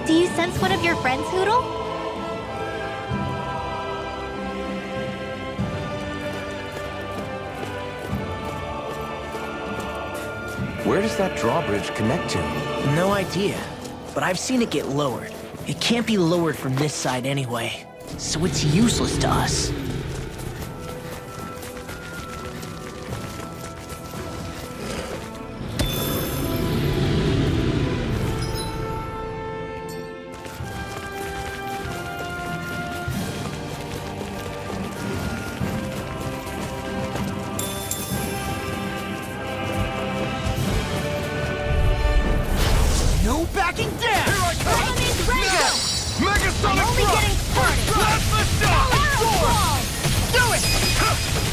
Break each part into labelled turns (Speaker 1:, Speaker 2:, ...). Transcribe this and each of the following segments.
Speaker 1: Do you sense one of your friends, Hoodle?
Speaker 2: Where does that drawbridge connect to?
Speaker 3: No idea, but I've seen it get lowered. It can't be lowered from this side anyway, so it's useless to us.
Speaker 4: No backing down! Here I come!
Speaker 1: Enemy's ready!
Speaker 4: Now! Megasonic
Speaker 1: I'm only
Speaker 4: thrust!
Speaker 1: getting started!
Speaker 4: Blast the shot!
Speaker 1: Power
Speaker 4: Do it!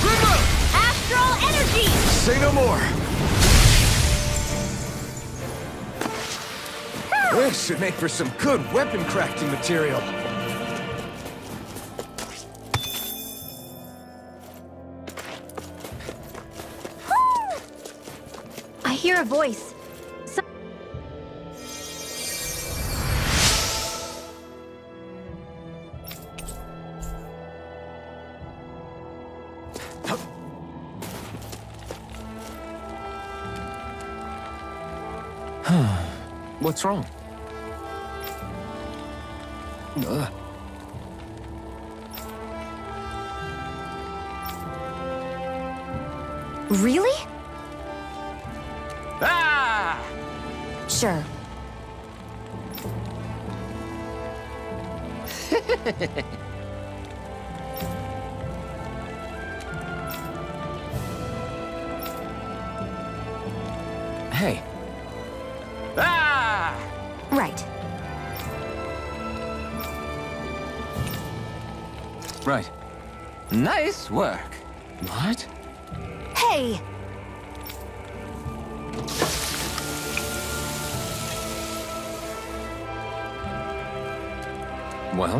Speaker 4: Remote!
Speaker 1: Astral energy!
Speaker 4: Say no more! This should make for some good weapon crafting material.
Speaker 1: I hear a voice.
Speaker 2: What's wrong?
Speaker 1: Really?
Speaker 4: Ah!
Speaker 1: Sure.
Speaker 2: Hey,
Speaker 4: Ah!
Speaker 1: Right.
Speaker 2: right.
Speaker 4: Nice work.
Speaker 2: What?
Speaker 1: Hey!
Speaker 2: Well?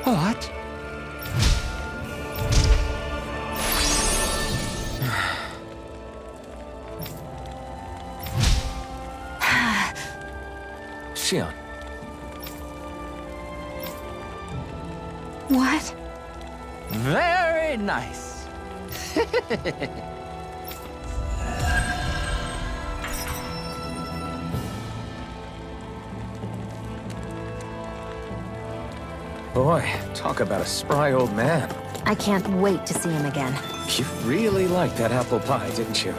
Speaker 2: What? Shion,
Speaker 1: What?
Speaker 4: Very nice.
Speaker 2: boy, talk about a spry old man.
Speaker 1: I can't wait to see him again.
Speaker 2: You really liked that apple pie, didn't you?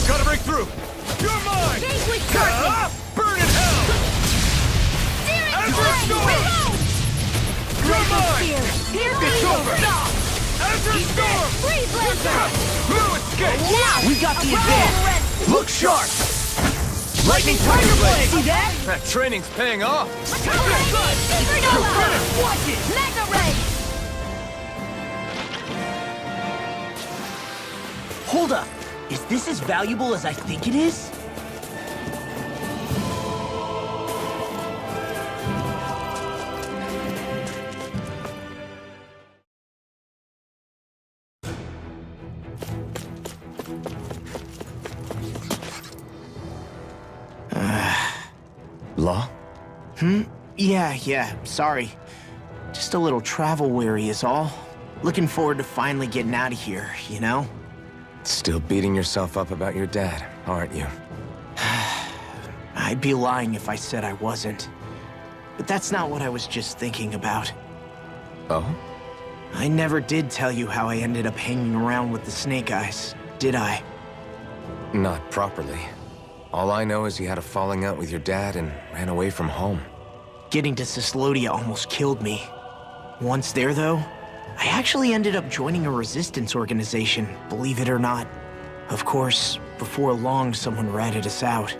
Speaker 4: Gotta break through. You're mine.
Speaker 1: Engage with darkness!
Speaker 4: Burn in hell. Azure Storm. You're mine. It's over. Azure Storm.
Speaker 1: Freeze laser!
Speaker 4: No escape.
Speaker 3: We got the advance!
Speaker 4: Look sharp.
Speaker 3: Lightning Tiger Blade! See that?
Speaker 4: That training's paying off.
Speaker 1: Supernova!
Speaker 3: Watch it!
Speaker 1: Mega ray!
Speaker 3: Hold up. Is this as valuable as I think it is?
Speaker 2: Law?
Speaker 3: Yeah, sorry. Just a little travel weary is all. Looking forward to finally getting out of here, you know?
Speaker 2: Still beating yourself up about your dad, aren't you?
Speaker 3: I'd be lying if I said I wasn't. But that's not what I was just thinking about.
Speaker 2: Oh?
Speaker 3: I never did tell you how I ended up hanging around with the Snake Eyes, did I?
Speaker 2: Not properly. All I know is you had a falling out with your dad and ran away from home.
Speaker 3: Getting to Cislodia almost killed me. Once there, though, I actually ended up joining a resistance organization, believe it or not. Of course, before long, someone ratted us out.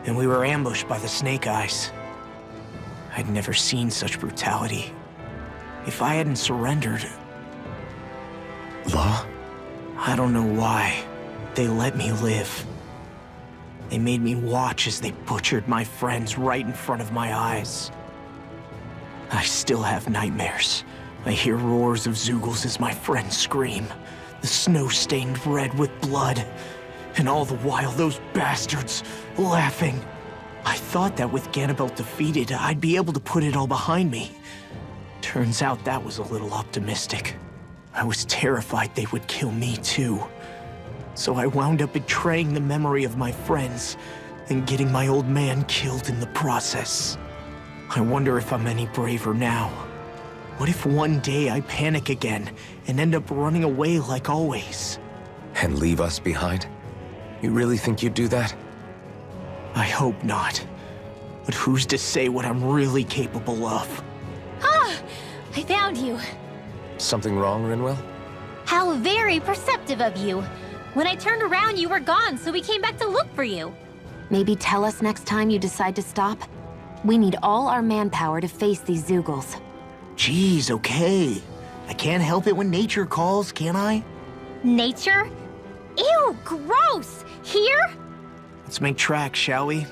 Speaker 3: And we were ambushed by the Snake Eyes. I'd never seen such brutality. If I hadn't surrendered,
Speaker 2: Law?
Speaker 3: I don't know why. They let me live. They made me watch as they butchered my friends right in front of my eyes. I still have nightmares. I hear roars of Zeugles as my friends scream, the snow stained red with blood, and all the while those bastards laughing. I thought that with Ganabelt defeated, I'd be able to put it all behind me. Turns out that was a little optimistic. I was terrified they would kill me too. So I wound up betraying the memory of my friends and getting my old man killed in the process. I wonder if I'm any braver now. What if one day I panic again and end up running away like always?
Speaker 2: And leave us behind? You really think you'd do that?
Speaker 3: I hope not. But who's to say what I'm really capable of?
Speaker 5: Ah! I found you.
Speaker 2: Something wrong, Rinwell?
Speaker 5: How very perceptive of you. When I turned around, you were gone, so we came back to look for you.
Speaker 1: Maybe tell us next time you decide to stop? We need all our manpower to face these Zeugles.
Speaker 3: Geez, okay. I can't help it when nature calls, can I?
Speaker 5: Nature? Ew, gross! Here?
Speaker 3: Let's make tracks, shall we?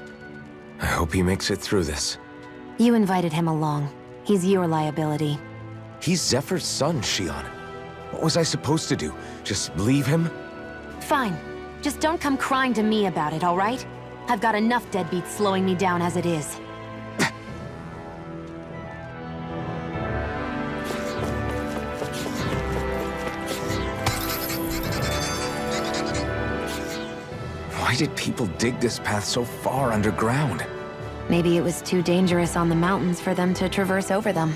Speaker 2: I hope he makes it through this.
Speaker 1: You invited him along. He's your liability.
Speaker 2: He's Zephyr's son, Shion. What was I supposed to do? Just leave him?
Speaker 1: Fine. Just don't come crying to me about it, all right? I've got enough deadbeats slowing me down as it is.
Speaker 2: Why did people dig this path so far underground?
Speaker 1: Maybe it was too dangerous on the mountains for them to traverse over them.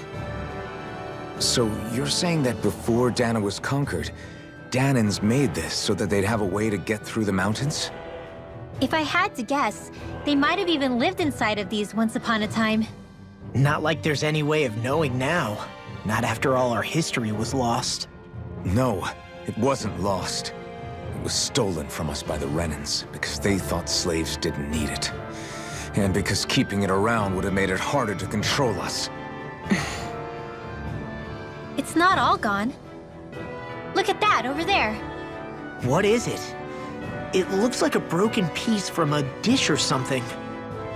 Speaker 2: So you're saying that before Dana was conquered, Danans made this so that they'd have a way to get through the mountains?
Speaker 5: If I had to guess, they might have even lived inside of these once upon a time.
Speaker 3: Not like there's any way of knowing now. Not after all our history was lost.
Speaker 2: No, it wasn't lost. It was stolen from us by the Renans because they thought slaves didn't need it. And because keeping it around would have made it harder to control us.
Speaker 5: It's not all gone. Look at that over there.
Speaker 3: What is it? It looks like a broken piece from a dish or something.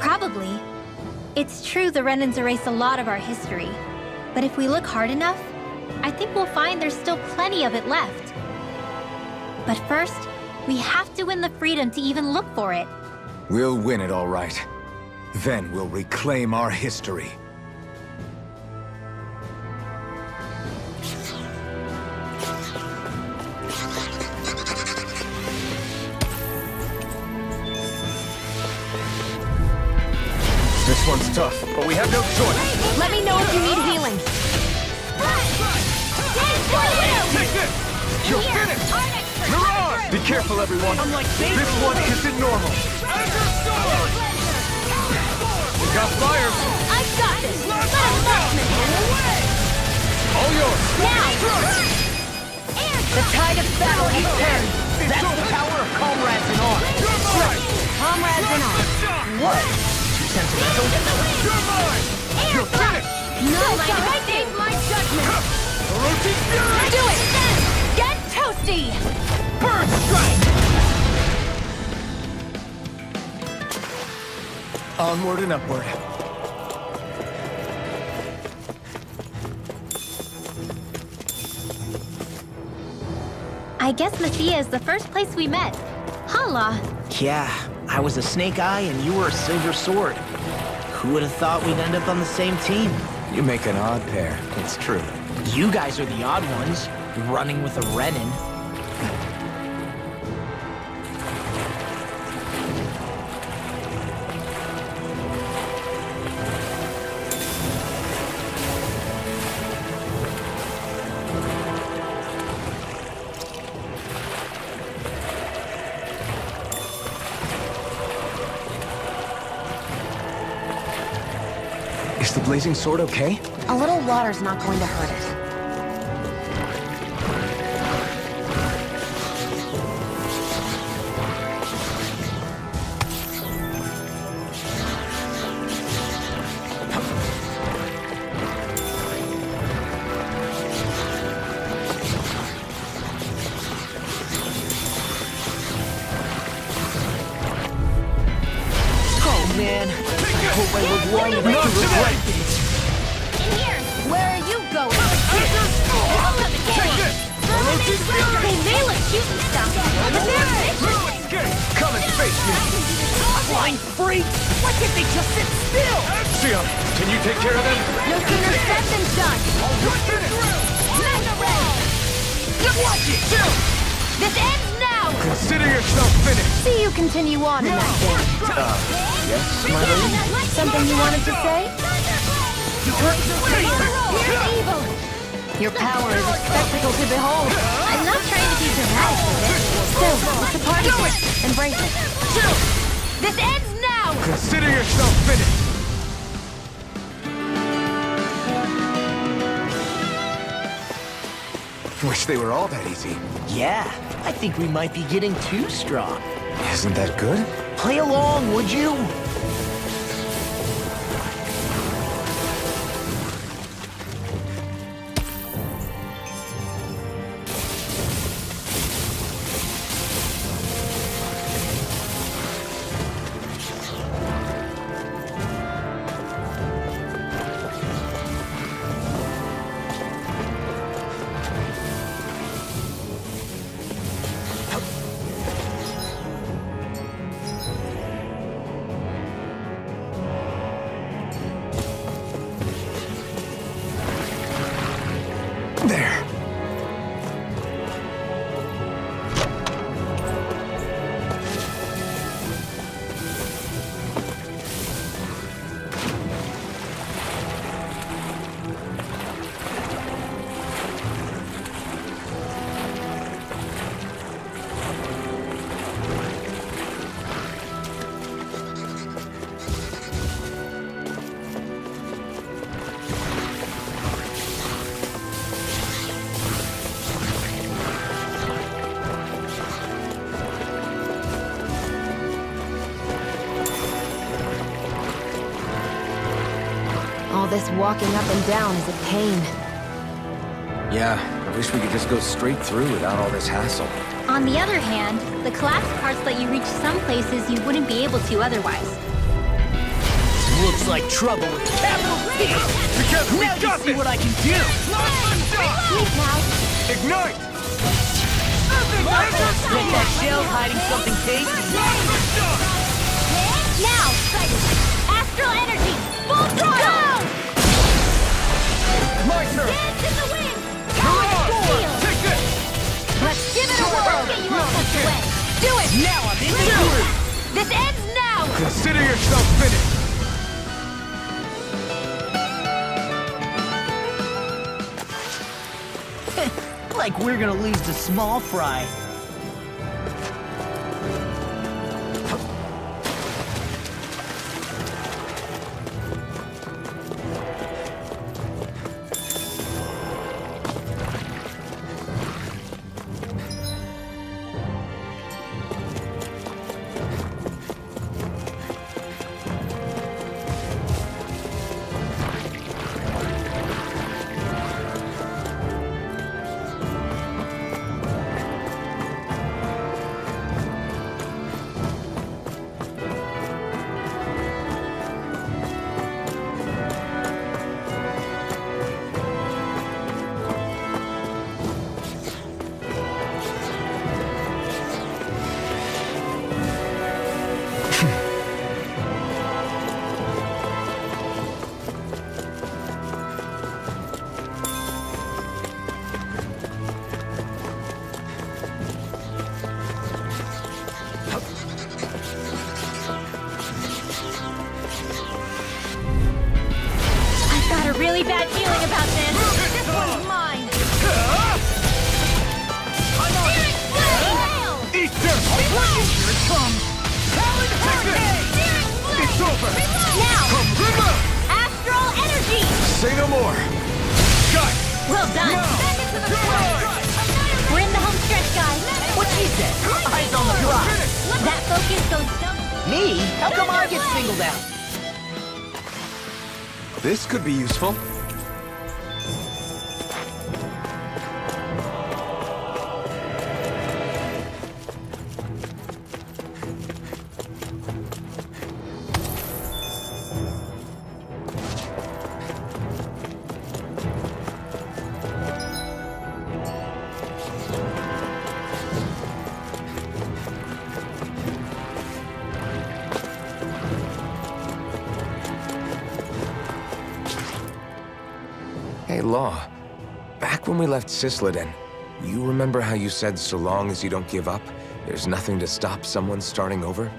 Speaker 5: Probably. It's true the Renans erased a lot of our history. But if we look hard enough, I think we'll find there's still plenty of it left. But first, we have to win the freedom to even look for it.
Speaker 2: We'll win it all right. Then we'll reclaim our history. This one's tough, but we have no choice.
Speaker 1: Let me know if you need healing.
Speaker 4: Take this! You're finished! Mirage! Be careful, everyone. This one isn't normal. We got fires.
Speaker 5: I've got this! Let him marksman!
Speaker 4: All yours.
Speaker 1: The tide of battle has turned.
Speaker 3: That's the power of comrades in arms.
Speaker 4: You're mine!
Speaker 1: Comrades in arms.
Speaker 3: What? Sentimental?
Speaker 4: You're mine! You're finished!
Speaker 5: No, I think my judgment!
Speaker 4: Orochi Fury!
Speaker 5: Do it! Get toasty!
Speaker 4: Bird strike!
Speaker 2: Onward and upward.
Speaker 5: I guess Methia is the first place we met. Hala.
Speaker 3: Yeah, I was a snake eye and you were a silver sword. Who would have thought we'd end up on the same team?
Speaker 2: You make an odd pair, it's true.
Speaker 3: You guys are the odd ones, running with a Renin.
Speaker 2: Is the blazing sword okay?
Speaker 1: A little water's not going to hurt it.
Speaker 3: hope I live long enough to regret this.
Speaker 5: In here! Where are you going?
Speaker 4: Take this!
Speaker 5: They may look cute and stuff, but they're
Speaker 4: Escape! Come and face me!
Speaker 3: Flying freaks! Why can't they just sit still?
Speaker 4: Sia, can you take care of them?
Speaker 1: No sooner said than done.
Speaker 4: You're finished!
Speaker 3: Watch it! Chill!
Speaker 1: This ends now!
Speaker 4: Consider yourself finished!
Speaker 1: See you continue on in that vein.
Speaker 2: Yes, my lady?
Speaker 1: Something you wanted to say? Evil! Your power is a spectacle to behold.
Speaker 5: I'm not trying to be dramatic with it.
Speaker 1: Still, it's a part of it. Embrace it. This ends now!
Speaker 4: Consider yourself finished!
Speaker 2: Wish they were all that easy.
Speaker 3: Yeah, I think we might be getting too strong.
Speaker 2: Isn't that good?
Speaker 3: Play along, would you?
Speaker 2: There.
Speaker 1: All this walking up and down is a pain.
Speaker 2: Yeah, I wish we could just go straight through without all this hassle.
Speaker 5: On the other hand, the collapsed parts let you reach some places you wouldn't be able to otherwise.
Speaker 3: Looks like trouble with capital T.
Speaker 4: Because we
Speaker 3: Now you
Speaker 4: got
Speaker 3: see
Speaker 4: this!
Speaker 3: what I can do.
Speaker 1: Sleep now.
Speaker 4: Ignite!
Speaker 3: Get that shell hiding something tasty.
Speaker 5: Now! Astral energy! Full throttle!
Speaker 4: My turn!
Speaker 5: Dance in the wind!
Speaker 4: Mirage! Take this!
Speaker 1: Let's give it a whirl.
Speaker 5: Get you all tucked away!
Speaker 1: Do it!
Speaker 3: Now I'm in the mood.
Speaker 1: This ends now!
Speaker 4: Consider yourself finished!
Speaker 3: Like we're gonna lose to small fry.
Speaker 5: Really bad feeling about this. This one's mine.
Speaker 4: Eat this! Here it comes!
Speaker 3: Talon Hurricane!
Speaker 4: It's over!
Speaker 5: Now!
Speaker 4: Come,
Speaker 5: Astral energy!
Speaker 2: Say no more.
Speaker 4: Got
Speaker 5: Well done. Back into the fight. We're in the home stretch, guys.
Speaker 3: What she said? Eyes on the prize.
Speaker 5: That focus goes double.
Speaker 3: Me? How come I get singled out?
Speaker 2: This could be useful. Hey, Law. Back when we left Cisleden, you remember how you said so long as you don't give up, there's nothing to stop someone starting over?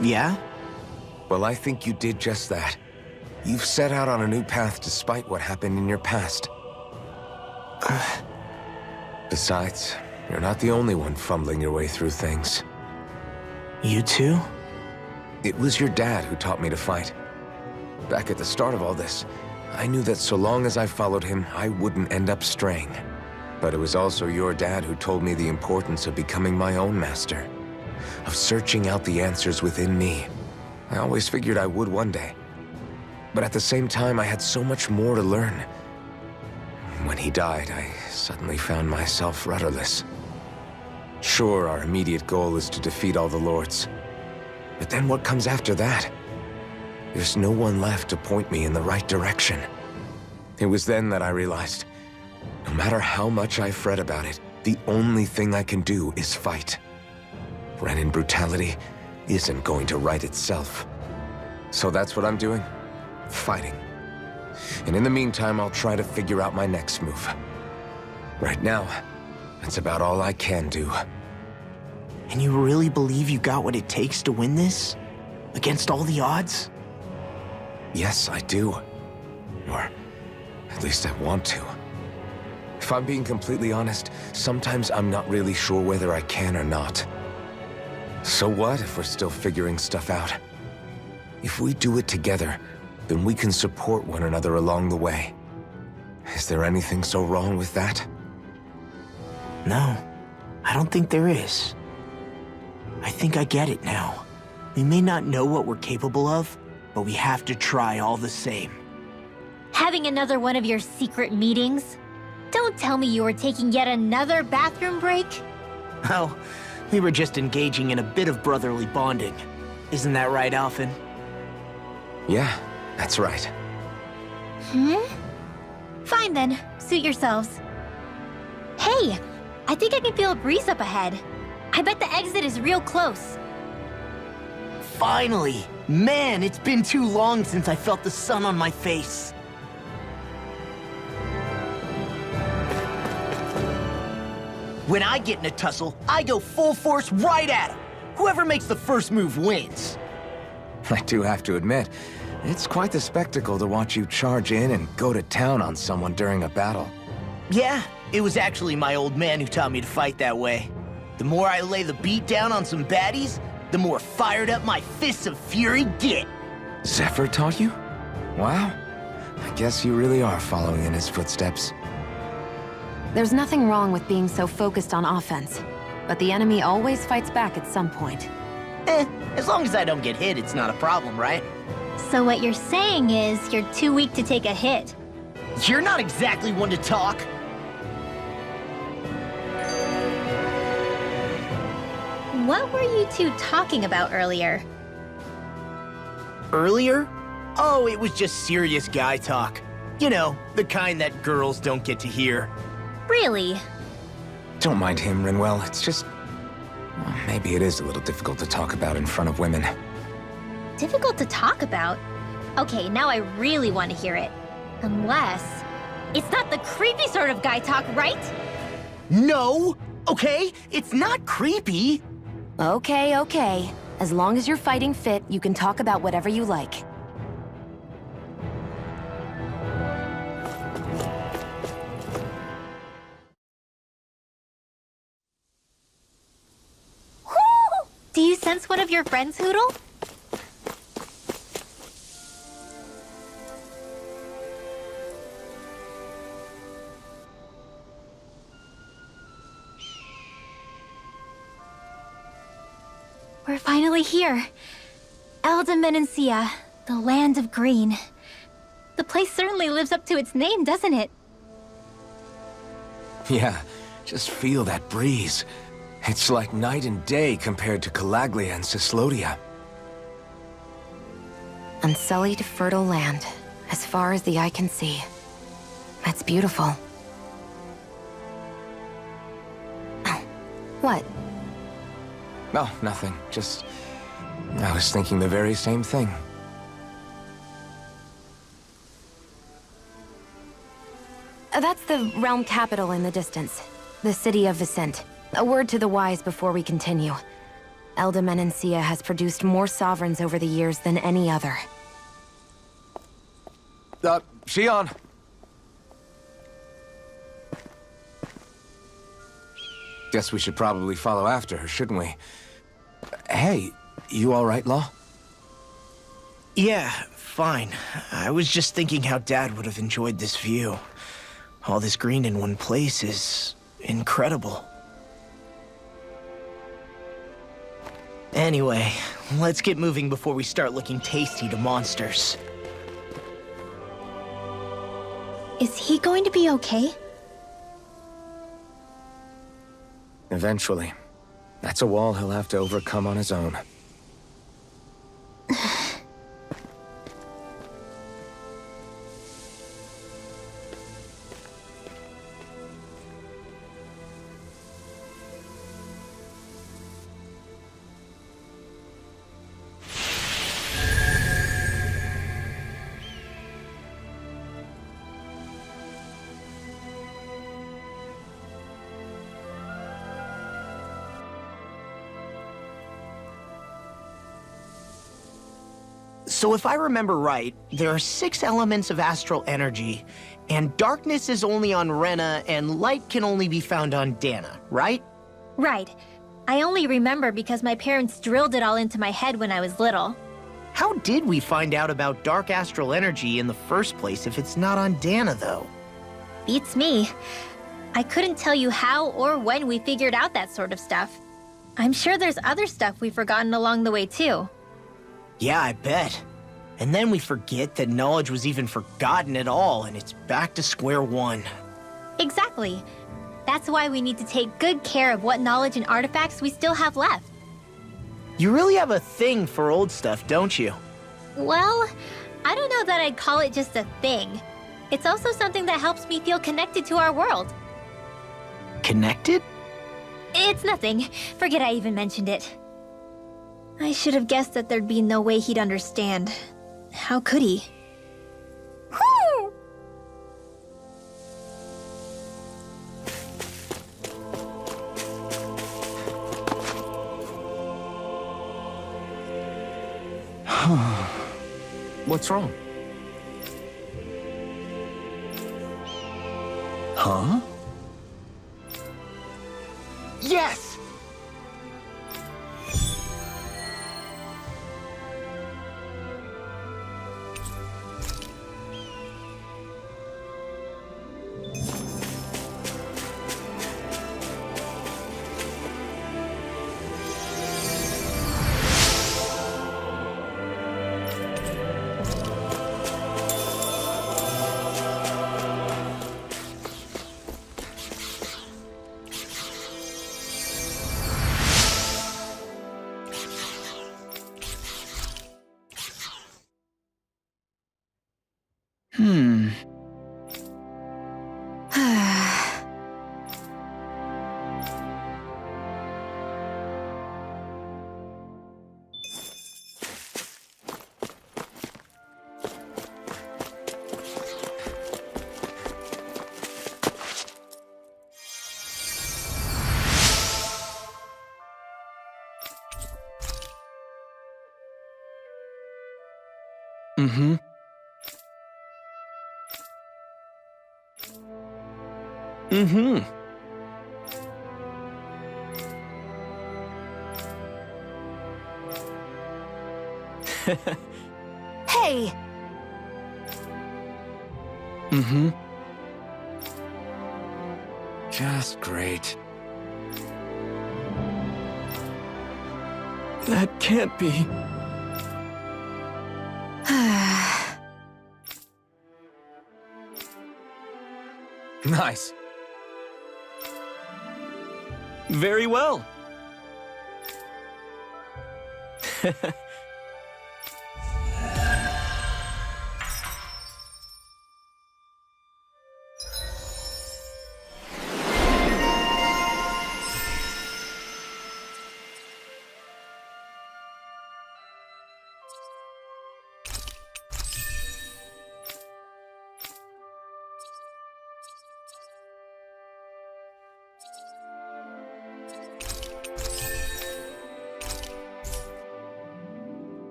Speaker 3: Yeah?
Speaker 2: Well, I think you did just that. You've set out on a new path despite what happened in your past. Besides, you're not the only one fumbling your way through things.
Speaker 3: You too?
Speaker 2: It was your dad who taught me to fight. Back at the start of all this, I knew that so long as I followed him, I wouldn't end up straying. But it was also your dad who told me the importance of becoming my own master, of searching out the answers within me. I always figured I would one day. But at the same time, I had so much more to learn. When he died, I suddenly found myself rudderless. Sure, our immediate goal is to defeat all the lords. But then what comes after that? There's no one left to point me in the right direction. It was then that I realized, no matter how much I fret about it, the only thing I can do is fight. Renin brutality isn't going to right itself. So that's what I'm doing. Fighting. And in the meantime, I'll try to figure out my next move. Right now, that's about all I can do.
Speaker 3: And you really believe you got what it takes to win this? Against all the odds?
Speaker 2: Yes, I do. Or at least I want to. If I'm being completely honest, sometimes I'm not really sure whether I can or not. So what if we're still figuring stuff out? If we do it together, then we can support one another along the way. Is there anything so wrong with that?
Speaker 3: No, I don't think there is. I think I get it now. We may not know what we're capable of, but we have to try all the same.
Speaker 5: Having another one of your secret meetings? Don't tell me you were taking yet another bathroom break?
Speaker 3: Oh, we were just engaging in a bit of brotherly bonding. Isn't that right, Alphen?
Speaker 2: Yeah, that's right.
Speaker 5: Fine then, suit yourselves. Hey, I think I can feel a breeze up ahead. I bet the exit is real close.
Speaker 3: Finally! Man, it's been too long since I felt the sun on my face. When I get in a tussle, I go full force right at him. Whoever makes the first move wins.
Speaker 2: I do have to admit, it's quite the spectacle to watch you charge in and go to town on someone during a battle.
Speaker 3: Yeah, it was actually my old man who taught me to fight that way. The more I lay the beat down on some baddies, the more fired up my fists of fury get.
Speaker 2: Zephyr taught you? Wow. I guess you really are following in his footsteps.
Speaker 1: There's nothing wrong with being so focused on offense, but the enemy always fights back at some point.
Speaker 3: As long as I don't get hit, it's not a problem, right?
Speaker 5: So what you're saying is you're too weak to take a hit.
Speaker 3: You're not exactly one to talk.
Speaker 5: What were you two talking about earlier?
Speaker 3: Earlier? Oh, it was just serious guy talk. You know, the kind that girls don't get to hear.
Speaker 5: Really?
Speaker 2: Don't mind him, Rinwell. It's just... well, maybe it is a little difficult to talk about in front of women.
Speaker 5: Difficult to talk about? Okay, now I really want to hear it. Unless... it's not the creepy sort of guy talk, right?
Speaker 3: No! Okay? It's not creepy!
Speaker 1: Okay, okay. As long as you're fighting fit, you can talk about whatever you like.
Speaker 5: Do you sense one of your friends, Hootle? We're finally here. Elda Menancia, the land of green. The place certainly lives up to its name, doesn't it?
Speaker 2: Yeah, just feel that breeze. It's like night and day compared to Calaglia and Cyslodia.
Speaker 1: Unsullied, fertile land, as far as the eye can see. That's beautiful. Oh, what?
Speaker 2: No, nothing. Just... I was thinking the very same thing.
Speaker 1: That's the realm capital in the distance. The city of Vicent. A word to the wise before we continue. Elda Menencia has produced more sovereigns over the years than any other.
Speaker 2: Shion! Guess we should probably follow after her, shouldn't we? Hey, you alright, Law?
Speaker 3: Yeah, fine. I was just thinking how Dad would have enjoyed this view. All this green in one place is incredible. Anyway, let's get moving before we start looking tasty to monsters.
Speaker 5: Is he going to be okay?
Speaker 2: Eventually. That's a wall he'll have to overcome on his own.
Speaker 3: So if I remember right, there are 6 elements of astral energy, and darkness is only on Rena, and light can only be found on Dana, right?
Speaker 5: Right. I only remember because my parents drilled it all into my head when I was little.
Speaker 3: How did we find out about dark astral energy in the first place if it's not on Dana, though?
Speaker 5: Beats me. I couldn't tell you how or when we figured out that sort of stuff. I'm sure there's other stuff we've forgotten along the way, too.
Speaker 3: Yeah, I bet. And then we forget that knowledge was even forgotten at all, and it's back to square one.
Speaker 5: Exactly. That's why we need to take good care of what knowledge and artifacts we still have left.
Speaker 3: You really have a thing for old stuff, don't you?
Speaker 5: Well, I don't know that I'd call it just a thing. It's also something that helps me feel connected to our world.
Speaker 3: Connected?
Speaker 5: It's nothing. Forget I even mentioned it. I should have guessed that there'd be no way he'd understand. How could he?
Speaker 2: What's wrong? Huh?
Speaker 3: Yes!
Speaker 2: Mm-hmm. Mm-hmm.
Speaker 1: Hey!
Speaker 2: Mm-hmm. Just great. That can't be. Nice.
Speaker 3: Very well.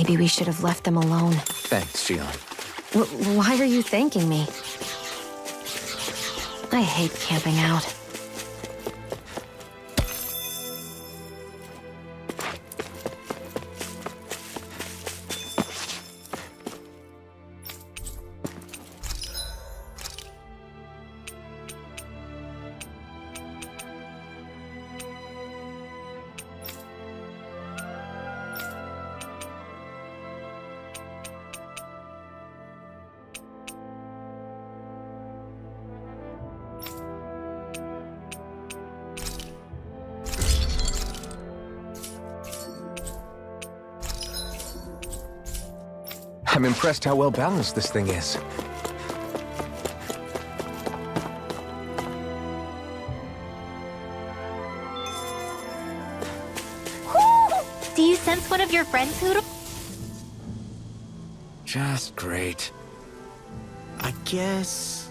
Speaker 1: Maybe we should have left them alone.
Speaker 2: Thanks, Shion.
Speaker 1: Why are you thanking me? I hate camping out.
Speaker 2: I'm impressed how well balanced this thing is.
Speaker 5: Do you sense one of your friends, Hoodle?
Speaker 2: Just great.
Speaker 3: I guess...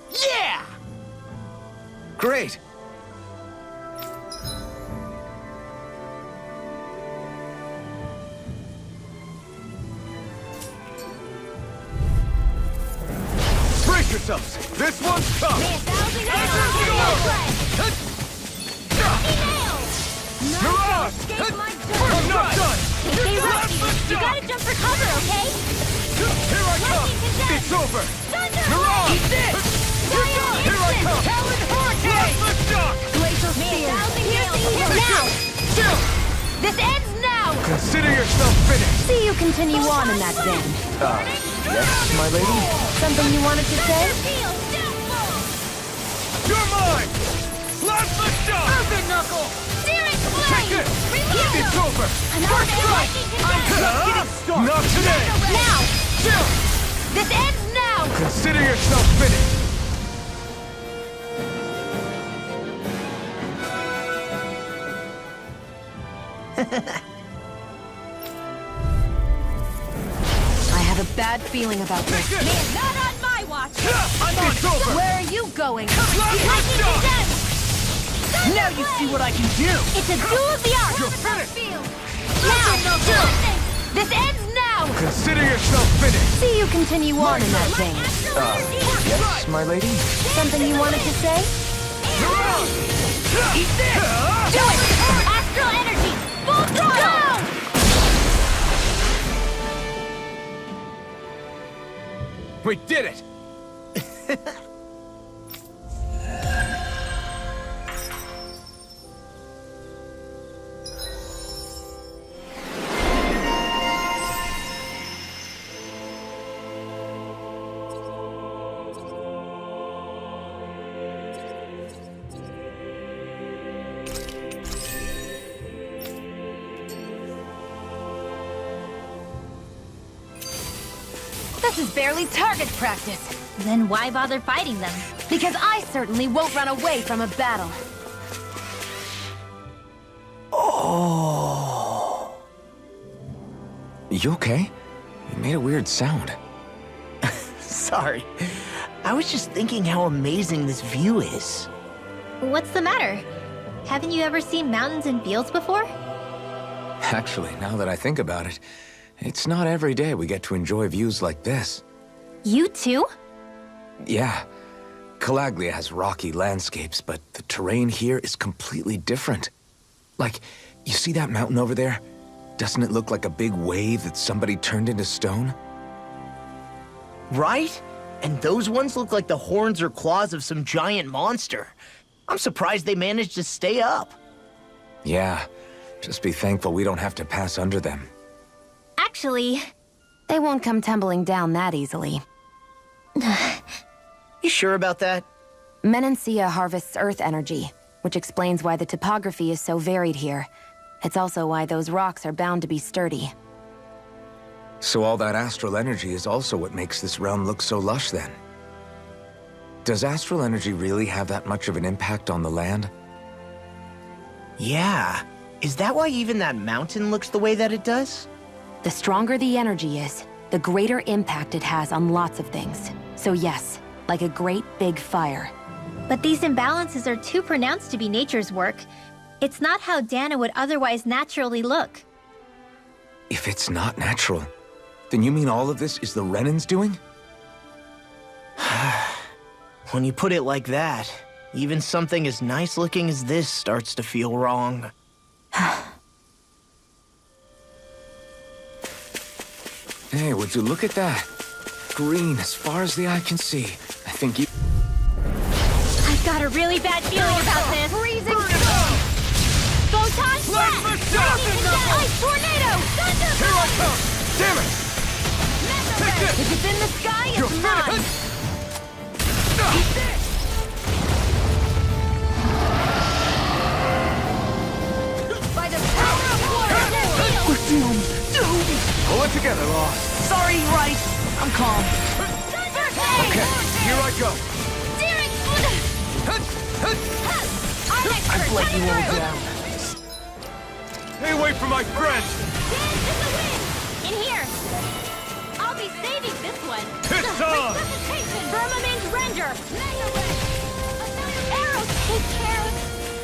Speaker 3: Yeah!
Speaker 2: Great!
Speaker 4: Brace yourselves! This one's tough! Mirage! I'm not done!
Speaker 5: Stay right. You gotta jump for cover, okay?
Speaker 4: Here I come! It's over! Mirage!
Speaker 5: Eat this!
Speaker 4: Here I come!
Speaker 5: Talon Hurricane!
Speaker 4: Let's shock!
Speaker 5: Glacial Spear! Now!
Speaker 4: Chill!
Speaker 5: This ends now!
Speaker 4: Consider yourself finished!
Speaker 1: See you continue on in that vein.
Speaker 2: Yes, my lady?
Speaker 1: Something you wanted to say?
Speaker 4: You're mine! Last the shot!
Speaker 5: Open Knuckle! Searing
Speaker 4: Take
Speaker 5: Blade!
Speaker 4: it!
Speaker 5: Reload!
Speaker 4: It's over!
Speaker 5: Another strike!
Speaker 4: Not today!
Speaker 5: Now!
Speaker 4: Chill!
Speaker 5: This ends now!
Speaker 4: Consider yourself finished!
Speaker 1: I have a bad feeling about this.
Speaker 4: Take it!
Speaker 5: Not on my watch!
Speaker 4: It's over!
Speaker 1: Where are you going?
Speaker 4: Last the shot!
Speaker 3: Now you see what I can do!
Speaker 5: It's a duel of the arts!
Speaker 4: You're finished!
Speaker 5: Now! This ends now!
Speaker 4: Consider yourself finished!
Speaker 1: See you continue on in that vein.
Speaker 2: Yes, my lady?
Speaker 1: Something you wanted to say?
Speaker 5: Eat this! Do it! Astral energy! Full throttle!
Speaker 4: We did it!
Speaker 1: This is barely target practice.
Speaker 5: Then why bother fighting them?
Speaker 1: Because I certainly won't run away from a battle.
Speaker 2: You okay? You made a weird sound.
Speaker 3: Sorry. I was just thinking how amazing this view is.
Speaker 5: What's the matter? Haven't you ever seen mountains and fields before?
Speaker 2: Actually, now that I think about it, it's not every day we get to enjoy views like this.
Speaker 5: You too?
Speaker 2: Yeah. Calaglia has rocky landscapes, but the terrain here is completely different. Like, you see that mountain over there? Doesn't it look like a big wave that somebody turned into stone?
Speaker 3: Right? And those ones look like the horns or claws of some giant monster. I'm surprised they managed to stay up.
Speaker 2: Yeah. Just be thankful we don't have to pass under them.
Speaker 5: Actually,
Speaker 1: They won't come tumbling down that easily.
Speaker 3: You sure about that?
Speaker 1: Menancia harvests earth energy, which explains why the topography is so varied here. It's also why those rocks are bound to be sturdy.
Speaker 2: So all that astral energy is also what makes this realm look so lush then. Does astral energy really have that much of an impact on the land?
Speaker 3: Yeah. Is that why even that mountain looks the way that it does?
Speaker 1: The stronger the energy is, the greater impact it has on lots of things. So yes, like a great big fire.
Speaker 5: but these imbalances are too pronounced to be nature's work. It's not how Dana would otherwise naturally look.
Speaker 2: If it's not natural, then you mean all of this is the Renans doing?
Speaker 3: When you put it like that, even something as nice looking as this starts to feel wrong.
Speaker 2: Hey, would you look at that? Green as far as the eye can see. I think you...
Speaker 5: I've got a really bad feeling about this. Freezing storm! Photon blast! Ice tornado! Thunder!
Speaker 4: Here I come! Damn it! Take this!
Speaker 5: If it's in the sky,
Speaker 4: You're
Speaker 5: it's mine!
Speaker 4: finished!
Speaker 5: By the power of water!
Speaker 3: We're doomed! Doomed!
Speaker 2: Pull it together, Law.
Speaker 3: Sorry, right. I'm calm.
Speaker 2: Okay, here I go.
Speaker 5: Steering!
Speaker 3: I've let you all down.
Speaker 4: Stay away from my friend!
Speaker 5: In here! I'll be saving this one!
Speaker 4: Kisara!
Speaker 5: Firmament render! Arrows take care of...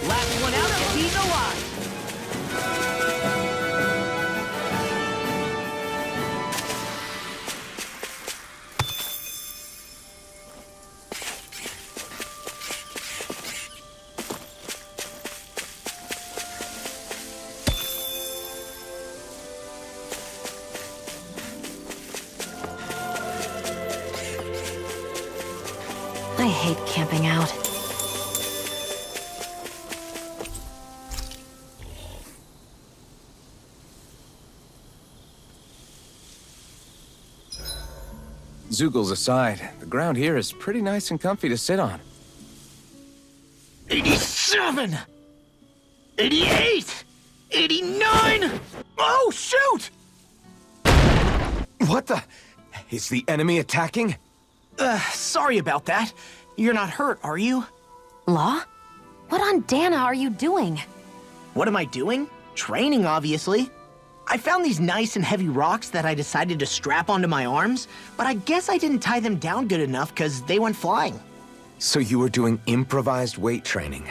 Speaker 3: Last one out and he's alive.
Speaker 1: I hate camping out.
Speaker 2: Zoogles aside, the ground here is pretty nice and comfy to sit on.
Speaker 3: 87! 88! 89! Oh, shoot!
Speaker 2: What the? Is the enemy attacking?
Speaker 3: Sorry about that. You're not hurt, are you?
Speaker 1: Law? What on Dana are you doing?
Speaker 3: What am I doing? Training, obviously. I found these nice and heavy rocks that I decided to strap onto my arms, but I guess I didn't tie them down good enough because they went flying.
Speaker 2: So you were doing improvised weight training.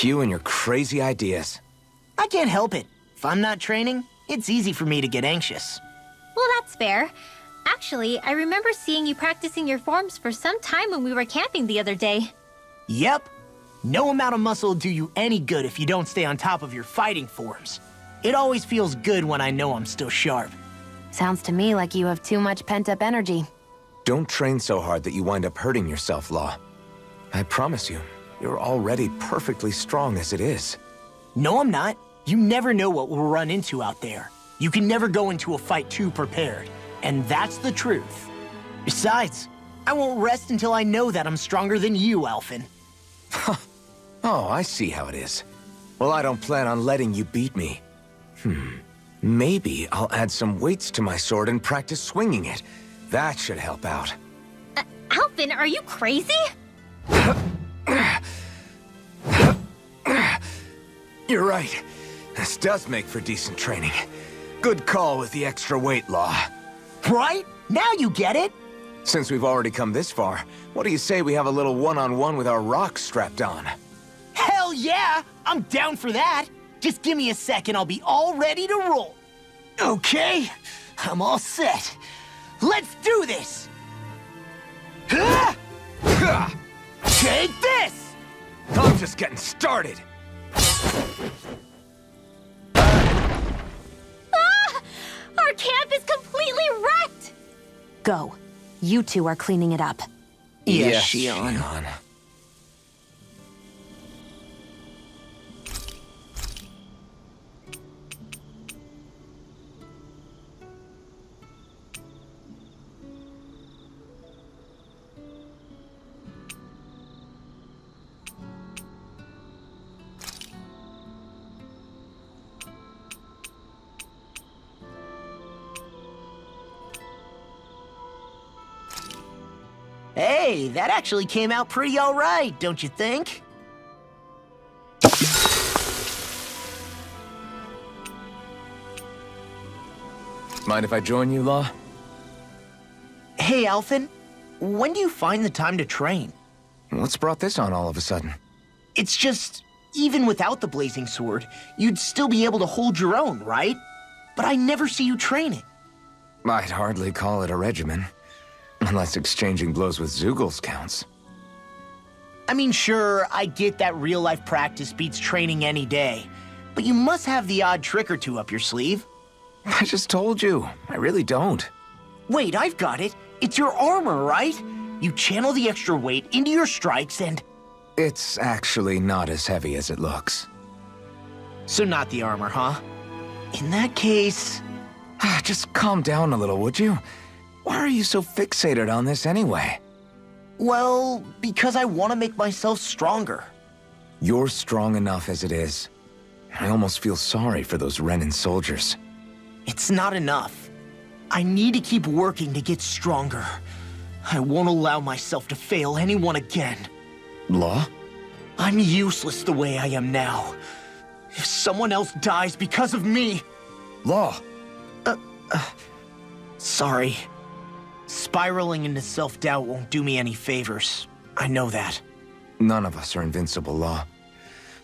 Speaker 2: You and your crazy ideas.
Speaker 3: I can't help it. If I'm not training, it's easy for me to get anxious.
Speaker 5: Well, that's fair. Actually, I remember seeing you practicing your forms for some time when we were camping the other day.
Speaker 3: Yep. No amount of muscle will do you any good if you don't stay on top of your fighting forms. It always feels good when I know I'm still sharp.
Speaker 1: Sounds to me like you have too much pent-up energy.
Speaker 2: Don't train so hard that you wind up hurting yourself, Law. I promise you, you're already perfectly strong as it is.
Speaker 3: No, I'm not. You never know what we'll run into out there. You can never go into a fight too prepared. And that's the truth. Besides, I won't rest until I know that I'm stronger than you, Alphen.
Speaker 2: Oh, I see how it is. Well, I don't plan on letting you beat me. Maybe I'll add some weights to my sword and practice swinging it. That should help out.
Speaker 5: Alphen, are you crazy?
Speaker 2: You're right. This does make for decent training. Good call with the extra weight, Law.
Speaker 3: Right? Now you get it!
Speaker 2: Since we've already come this far, what do you say we have a little one-on-one with our rocks strapped on?
Speaker 3: Hell yeah! I'm down for that! Just give me a sec and I'll be all ready to roll. Okay, I'm all set. Let's do this! Take this!
Speaker 2: I'm just getting started.
Speaker 5: Our camp is completely wrecked!
Speaker 1: Go. You two are cleaning it up.
Speaker 3: Yes, Shion. Hey, that actually came out pretty all right, don't you think?
Speaker 2: Mind if I join you, Law?
Speaker 3: Hey, Alphen, when do you find the time to train?
Speaker 2: What's brought this on all of a sudden?
Speaker 3: It's just, even without the blazing sword, you'd still be able to hold your own, right? but I never see you train it.
Speaker 2: I'd hardly call it a regimen. Unless exchanging blows with Zeugles counts.
Speaker 3: I mean, sure, I get that real-life practice beats training any day, but you must have the odd trick or two up your sleeve.
Speaker 2: I just told you, I really don't.
Speaker 3: Wait, I've got it. It's your armor, right? You channel the extra weight into your strikes and...
Speaker 2: It's actually not as heavy as it looks.
Speaker 3: So not the armor, huh? In that case...
Speaker 2: Just calm down a little, would you? Why are you so fixated on this anyway?
Speaker 3: Well, because I want to make myself stronger.
Speaker 2: You're strong enough as it is. I almost feel sorry for those Renin soldiers.
Speaker 3: It's not enough. I need to keep working to get stronger. I won't allow myself to fail anyone again.
Speaker 2: Law?
Speaker 3: I'm useless the way I am now. If someone else dies because of me...
Speaker 2: Law!
Speaker 3: Sorry. Spiraling into self-doubt won't do me any favors. I know that.
Speaker 2: None of us are invincible, Law.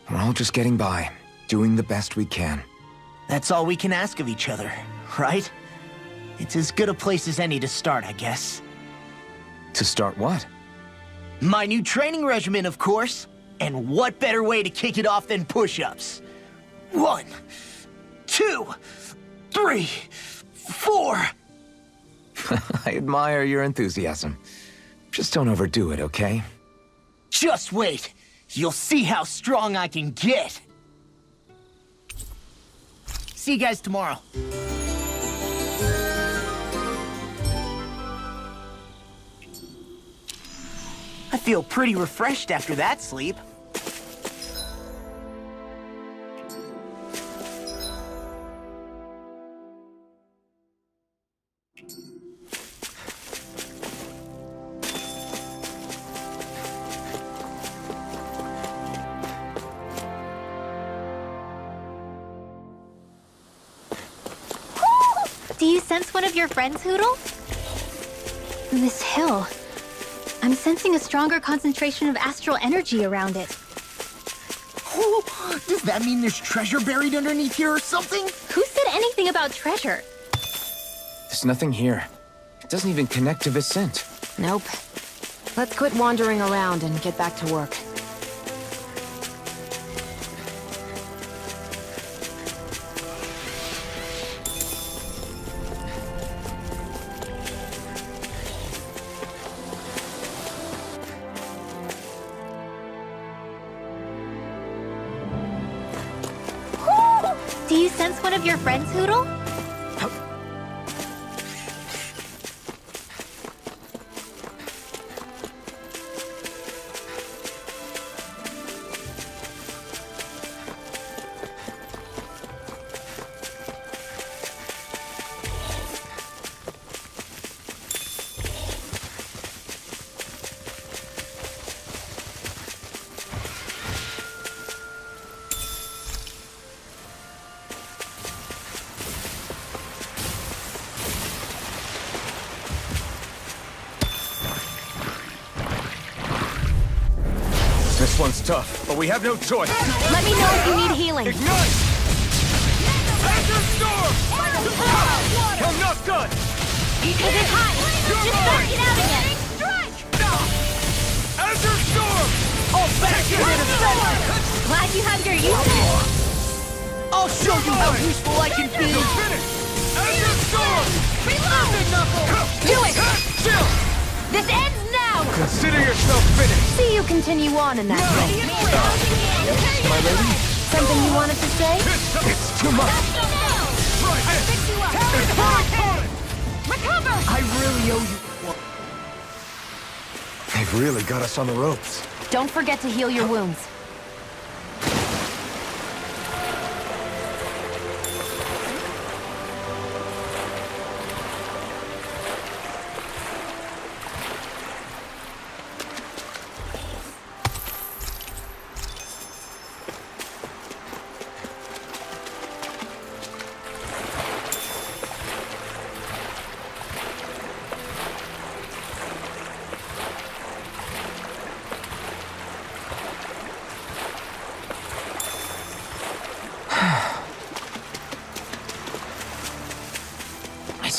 Speaker 2: We're all just getting by, doing the best we can.
Speaker 3: That's all we can ask of each other, right? It's as good a place as any to start, I guess.
Speaker 2: To start what?
Speaker 3: My new training regimen, of course. And what better way to kick it off than push-ups? 1, 2, 3, 4...
Speaker 2: I admire your enthusiasm. Just don't overdo it, okay?
Speaker 3: Just wait. You'll see how strong I can get. See you guys tomorrow. I feel pretty refreshed after that sleep.
Speaker 5: Do you sense one of your friends, Hootle? This hill. I'm sensing a stronger concentration of astral energy around it.
Speaker 3: Does that mean there's treasure buried underneath here or something?
Speaker 5: Who said anything about treasure?
Speaker 2: There's nothing here. It doesn't even connect to Vicent.
Speaker 1: Nope. Let's quit wandering around and get back to work.
Speaker 5: Do you sense one of your friends, Hootle?
Speaker 2: This one's tough, but we have no choice.
Speaker 1: Let me know if you need healing.
Speaker 4: Ignite! Azure Storm! I'm not done!
Speaker 5: Is it hot? Just back it out again! Strike!
Speaker 4: Azure Storm!
Speaker 3: I'll back you in a second!
Speaker 5: Glad you have your uses.
Speaker 3: I'll show you how useful I can be!
Speaker 4: Finish! Azure Storm!
Speaker 5: Reload! Do it!
Speaker 4: Chill!
Speaker 5: This ends now!
Speaker 2: Consider yourself finished.
Speaker 1: See you continue on in that way.
Speaker 2: My lady?
Speaker 1: Something you wanted to say?
Speaker 2: It's too much.
Speaker 5: Recover!
Speaker 3: I really owe you... Well,
Speaker 2: They've really got us on the ropes.
Speaker 1: Don't forget to heal your wounds.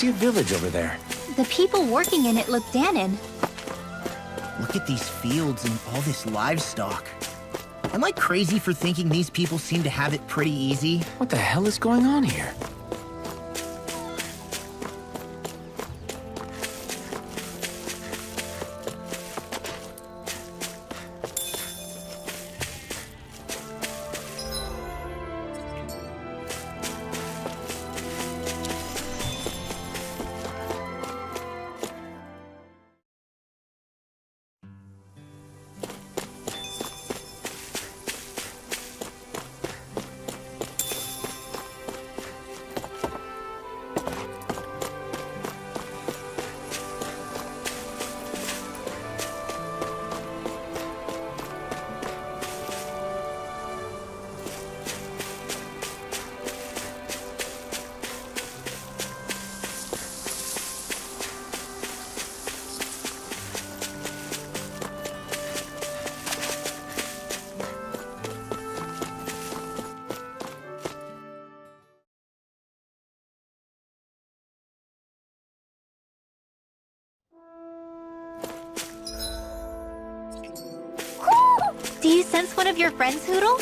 Speaker 2: see a village over there.
Speaker 5: The people working in it look Danon.
Speaker 3: Look at these fields and all this livestock. Am I crazy for thinking these people seem to have it pretty easy?
Speaker 2: What the hell is going on here?
Speaker 5: Do you sense one of your friends, Hoodle?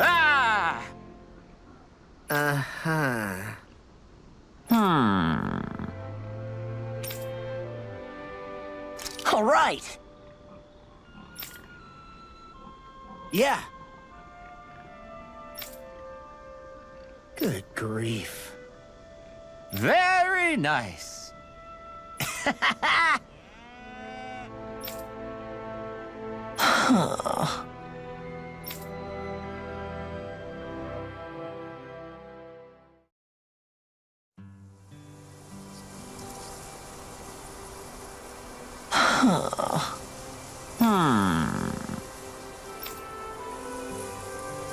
Speaker 3: Ah! Uh-huh. All right. Yeah. Good grief.
Speaker 4: Very nice.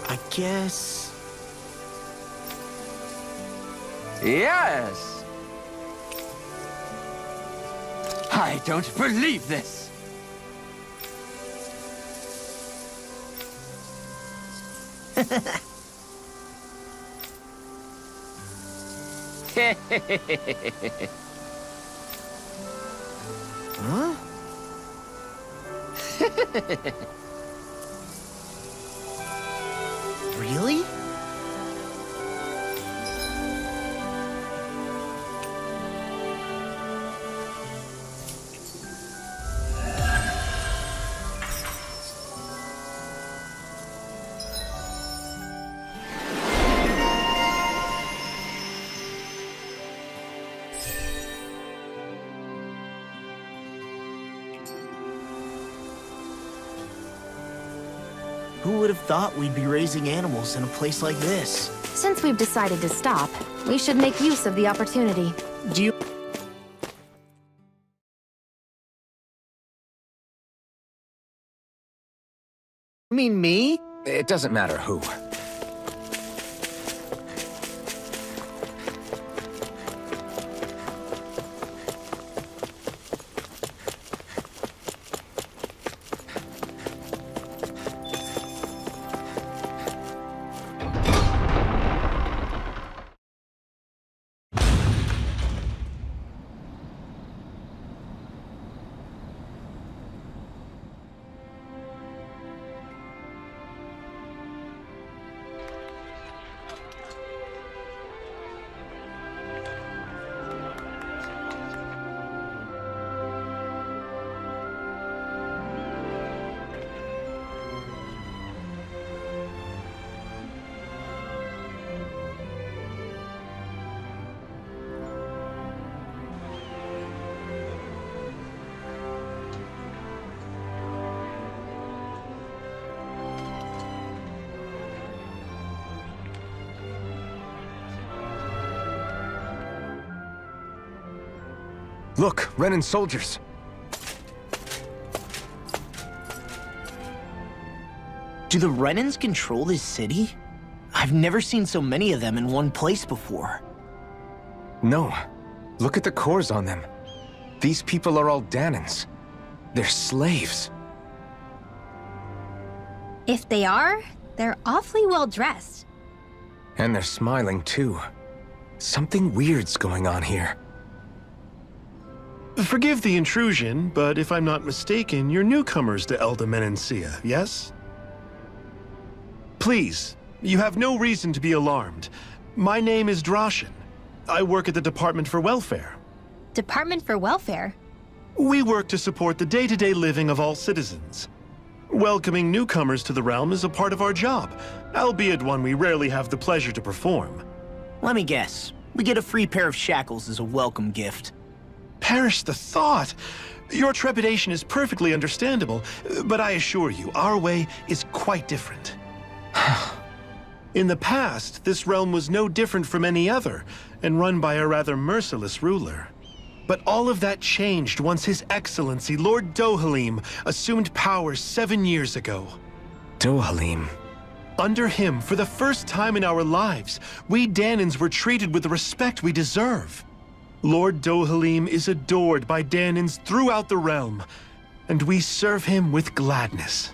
Speaker 3: I guess...
Speaker 4: Yes. I don't believe this.
Speaker 3: Huh? Really? Who would have thought we'd be raising animals in a place like this?
Speaker 1: Since we've decided to stop, we should make use of the opportunity.
Speaker 3: Do you... mean me?
Speaker 2: It doesn't matter who. Look, Renan soldiers.
Speaker 3: Do the Renans control this city? I've never seen so many of them in one place before.
Speaker 2: No. Look at the cores on them. These people are all Danans. They're slaves.
Speaker 5: If they are, they're awfully well dressed.
Speaker 2: And they're smiling too. Something weird's going on here.
Speaker 6: Forgive the intrusion, but if I'm not mistaken, you're newcomers to Elda Menancia, yes? Please, you have no reason to be alarmed. My name is Droshin. I work at the Department for Welfare.
Speaker 5: Department for Welfare?
Speaker 6: We work to support the day-to-day living of all citizens. Welcoming newcomers to the realm is a part of our job, albeit one we rarely have the pleasure to perform.
Speaker 3: Let me guess. We get a free pair of shackles as a welcome gift.
Speaker 6: Perish the thought! Your trepidation is perfectly understandable, but I assure you, our way is quite different. In the past, this realm was no different from any other, and run by a rather merciless ruler. But all of that changed once His Excellency, Lord Dohalim, assumed power 7 years ago.
Speaker 2: Dohalim.
Speaker 6: Under him, for the first time in our lives, we Danans were treated with the respect we deserve. Lord Dohalim is adored by Danans throughout the realm, and we serve him with gladness.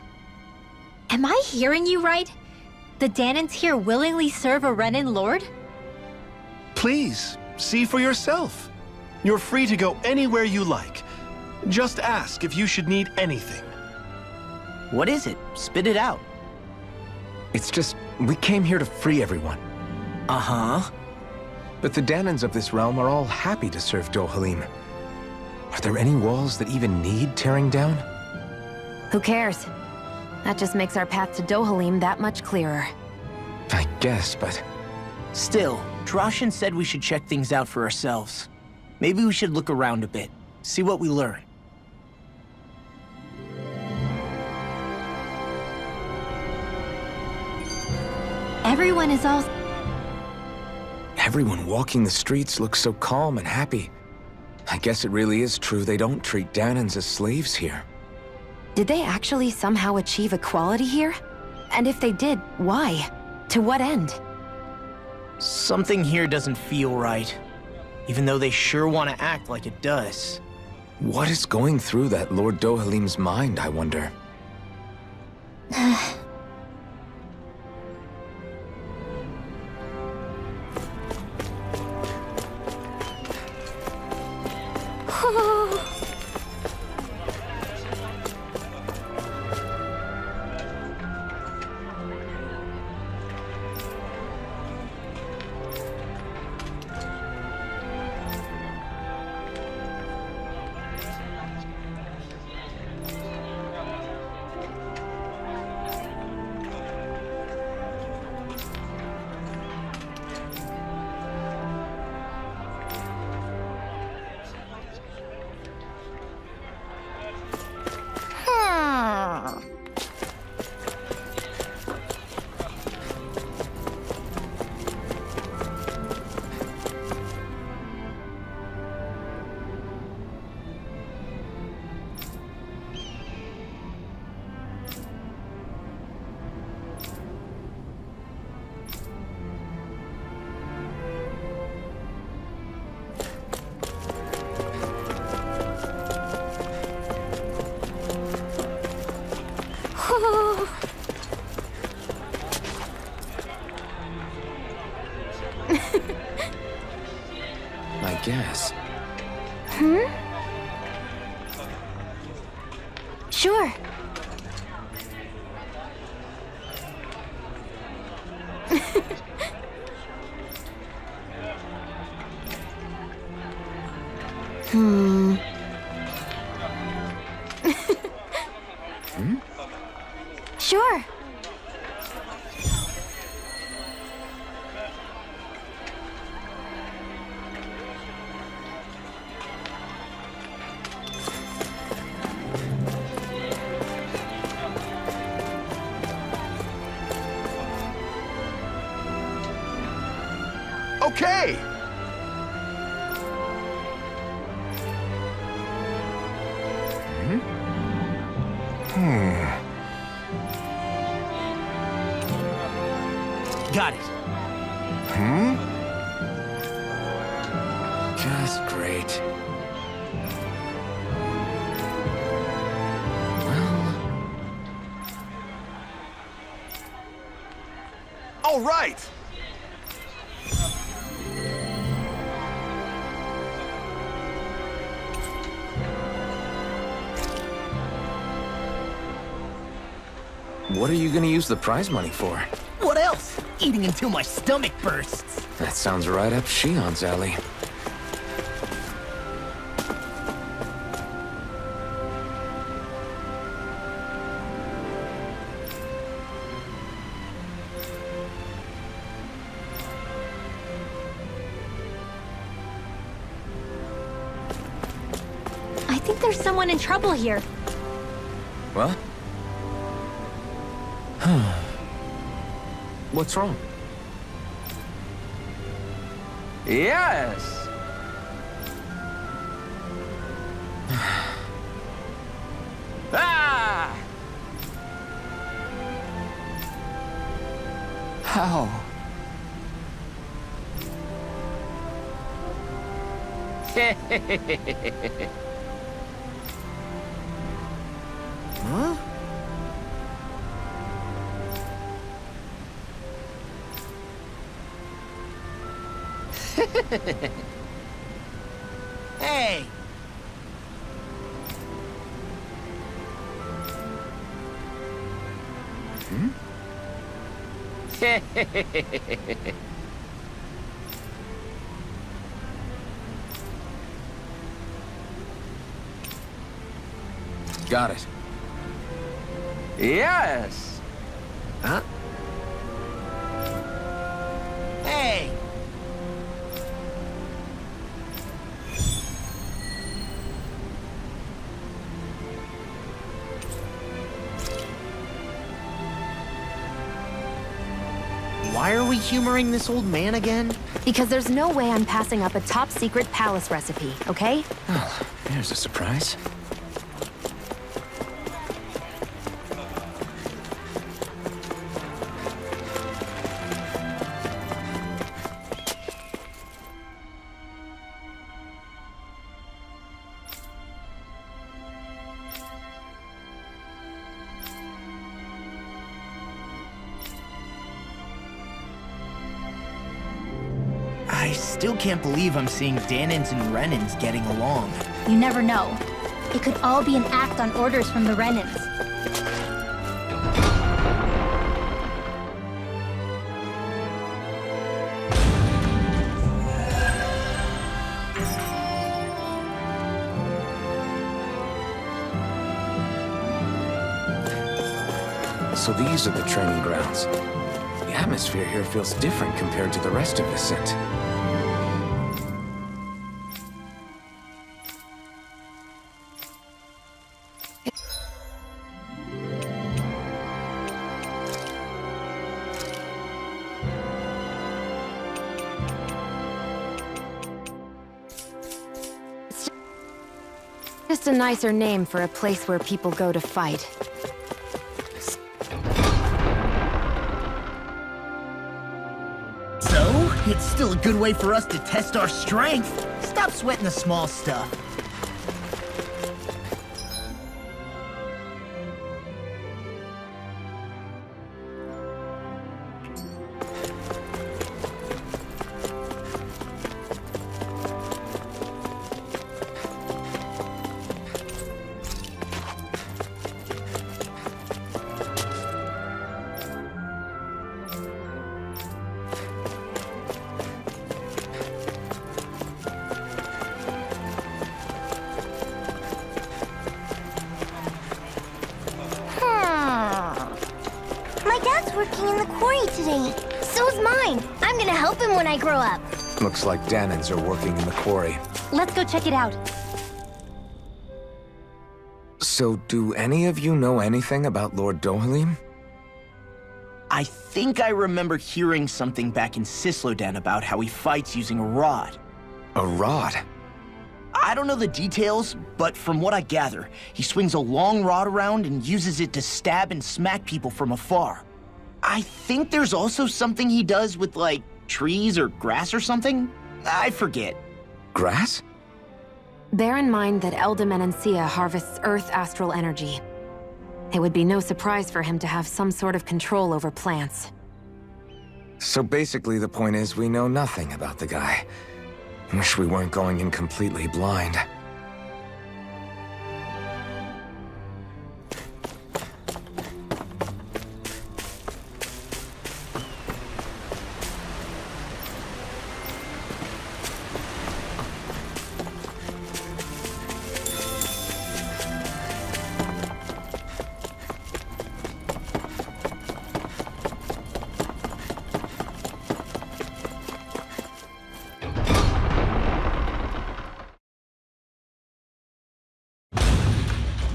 Speaker 5: Am I hearing you right? The Danans here willingly serve a Renan lord?
Speaker 6: Please, see for yourself. You're free to go anywhere you like. Just ask if you should need anything.
Speaker 3: What is it? Spit it out.
Speaker 2: It's just, we came here to free everyone.
Speaker 3: Uh-huh.
Speaker 2: But the Danans of this realm are all happy to serve Dohalim. Are there any walls that even need tearing down?
Speaker 1: Who cares? That just makes our path to Dohalim that much clearer.
Speaker 2: I guess, but...
Speaker 3: Still, Droshin said we should check things out for ourselves. Maybe we should look around a bit, see what we learn.
Speaker 5: Everyone is all...
Speaker 2: Everyone walking the streets looks so calm and happy. I guess it really is true they don't treat Danans as slaves here.
Speaker 1: Did they actually somehow achieve equality here? And if they did, why? To what end?
Speaker 3: Something here doesn't feel right, even though they sure want to act like it does.
Speaker 2: What is going through that Lord Dohalim's mind, I wonder? I guess.
Speaker 1: Sure. Sure.
Speaker 4: Okay!
Speaker 3: Got it.
Speaker 2: Just great.
Speaker 4: All right!
Speaker 2: What are you gonna use the prize money for?
Speaker 3: What else? Eating until my stomach bursts.
Speaker 2: That sounds right up Shion's alley.
Speaker 5: I think there's someone in trouble here.
Speaker 2: What? What's wrong?
Speaker 7: Yes! Ah! How?
Speaker 3: Huh? Hey!
Speaker 2: Got it.
Speaker 7: Yes!
Speaker 3: Huh? Hey! Why are we humoring this old man again?
Speaker 1: Because there's no way I'm passing up a top-secret palace recipe, okay?
Speaker 2: Oh, there's a surprise.
Speaker 3: I still can't believe I'm seeing Danins and Renins getting along.
Speaker 5: You never know. It could all be an act on orders from the Renins.
Speaker 2: So these are the training grounds. The atmosphere here feels different compared to the rest of Vicent.
Speaker 1: Just a nicer name for a place where people go to fight.
Speaker 3: So, it's still a good way for us to test our strength. Stop sweating the small stuff.
Speaker 8: My dad's working in the quarry today. So's mine. I'm gonna help him when I grow up.
Speaker 2: Looks like Danins are working in the quarry.
Speaker 5: Let's go check it out.
Speaker 2: So, do any of you know anything about Lord Dohalim?
Speaker 3: I think I remember hearing something back in Sisloden about how he fights using a rod.
Speaker 2: A rod?
Speaker 3: I don't know the details, but from what I gather, he swings a long rod around and uses it to stab and smack people from afar. I think there's also something he does with, like, trees or grass or something? I forget.
Speaker 2: Grass?
Speaker 1: Bear in mind that Eldemenencia harvests Earth astral energy. It would be no surprise for him to have some sort of control over plants.
Speaker 2: So basically the point is we know nothing about the guy. Wish we weren't going in completely blind.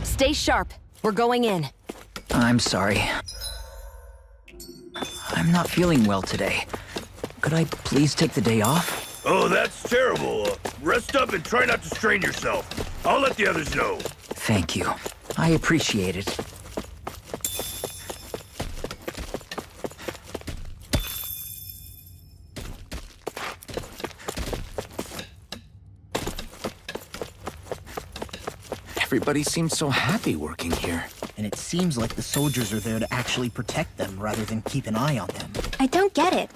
Speaker 1: Stay sharp. We're going in.
Speaker 3: I'm sorry. I'm not feeling well today. Could I please take the day off?
Speaker 4: Oh, that's terrible. Rest up and try not to strain yourself. I'll let the others know.
Speaker 3: Thank you. I appreciate it.
Speaker 2: Everybody seems so happy working here.
Speaker 3: And it seems like the soldiers are there to actually protect them rather than keep an eye on them.
Speaker 5: I don't get it.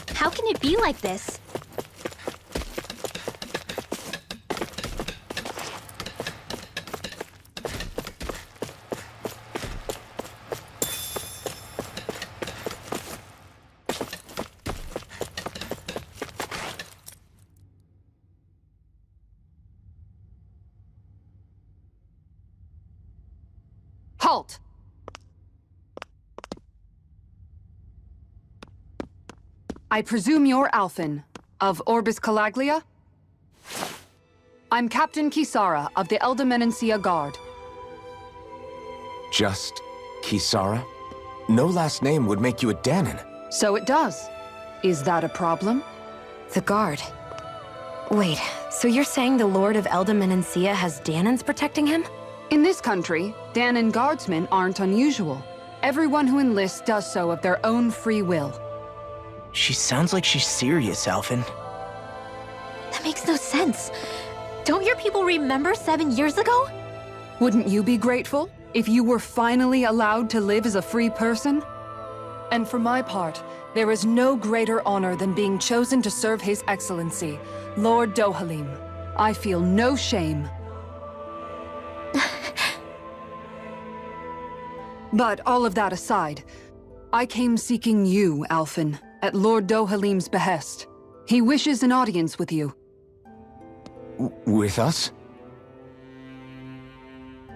Speaker 5: How can it be like this?
Speaker 7: Halt! I presume you're Alphen, of Orbis Calaglia? I'm Captain Kisara of the Elder Guard.
Speaker 2: Just Kisara? No last name would make you a Danon.
Speaker 7: So it does. Is that a problem?
Speaker 1: The guard. Wait, so you're saying the Lord of Elda has Danons protecting him?
Speaker 7: In this country, Danon guardsmen aren't unusual. Everyone who enlists does so of their own free will.
Speaker 3: She sounds like she's serious, Alphen.
Speaker 5: That makes no sense. Don't your people remember 7 years ago?
Speaker 7: Wouldn't you be grateful if you were finally allowed to live as a free person? And for my part, there is no greater honor than being chosen to serve His Excellency, Lord Dohalim. I feel no shame. But all of that aside, I came seeking you, Alphen, at Lord Dohalim's behest. He wishes an audience with you.
Speaker 2: With us?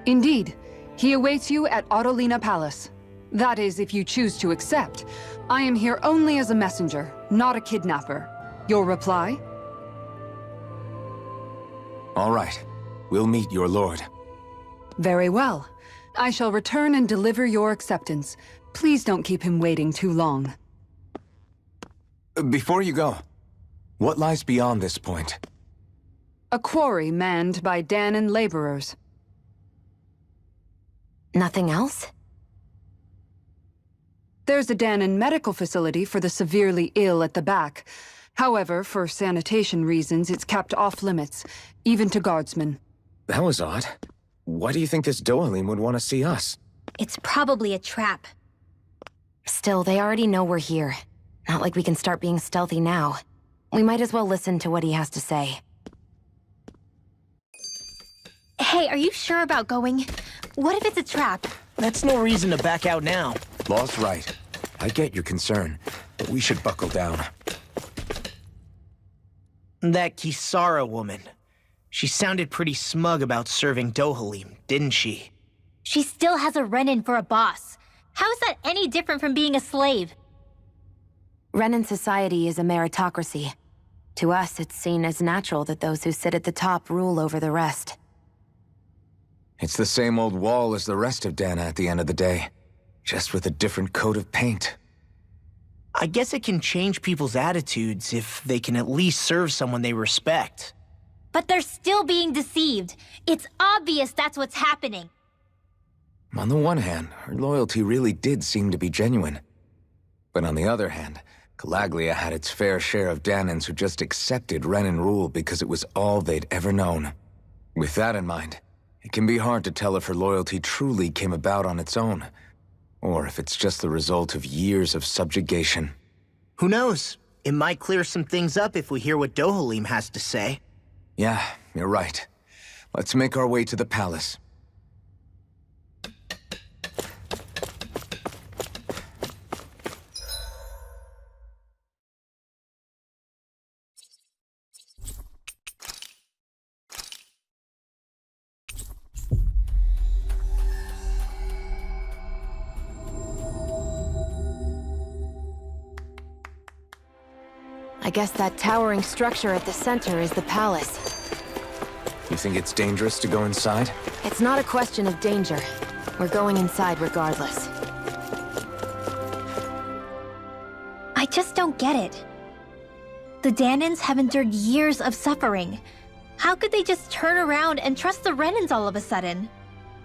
Speaker 7: Indeed. He awaits you at Autolina Palace. That is, if you choose to accept. I am here only as a messenger, not a kidnapper. Your reply?
Speaker 2: All right. We'll meet your lord.
Speaker 7: Very well. I shall return and deliver your acceptance. Please don't keep him waiting too long.
Speaker 2: Before you go, what lies beyond this point?
Speaker 7: A quarry manned by Danon laborers.
Speaker 1: Nothing else?
Speaker 7: There's a Danon medical facility for the severely ill at the back. However, for sanitation reasons, it's kept off-limits, even to guardsmen.
Speaker 2: That was odd. Why do you think this Dohalim would want to see us?
Speaker 5: It's probably a trap.
Speaker 1: Still, they already know we're here. Not like we can start being stealthy now. We might as well listen to what he has to say.
Speaker 5: Hey, are you sure about going? What if it's a trap?
Speaker 3: That's no reason to back out now.
Speaker 2: Law's right. I get your concern, but we should buckle down.
Speaker 3: That Kisara woman. She sounded pretty smug about serving Dohalim, didn't she?
Speaker 5: She still has a Renin for a boss. How is that any different from being a slave?
Speaker 1: Renin society is a meritocracy. To us, it's seen as natural that those who sit at the top rule over the rest.
Speaker 2: It's the same old wall as the rest of Dana at the end of the day, just with a different coat of paint.
Speaker 3: I guess it can change people's attitudes if they can at least serve someone they respect.
Speaker 5: But they're still being deceived. It's obvious that's what's happening.
Speaker 2: On the one hand, her loyalty really did seem to be genuine. But on the other hand, Calaglia had its fair share of Danons who just accepted Renin rule because it was all they'd ever known. With that in mind, it can be hard to tell if her loyalty truly came about on its own, or if it's just the result of years of subjugation.
Speaker 3: Who knows? It might clear some things up if we hear what Dohalim has to say.
Speaker 2: Yeah, you're right. Let's make our way to the palace.
Speaker 1: I guess that towering structure at the center is the palace.
Speaker 2: You think it's dangerous to go inside?
Speaker 1: It's not a question of danger. We're going inside regardless.
Speaker 5: I just don't get it. The Danans have endured years of suffering. How could they just turn around and trust the Renans all of a sudden?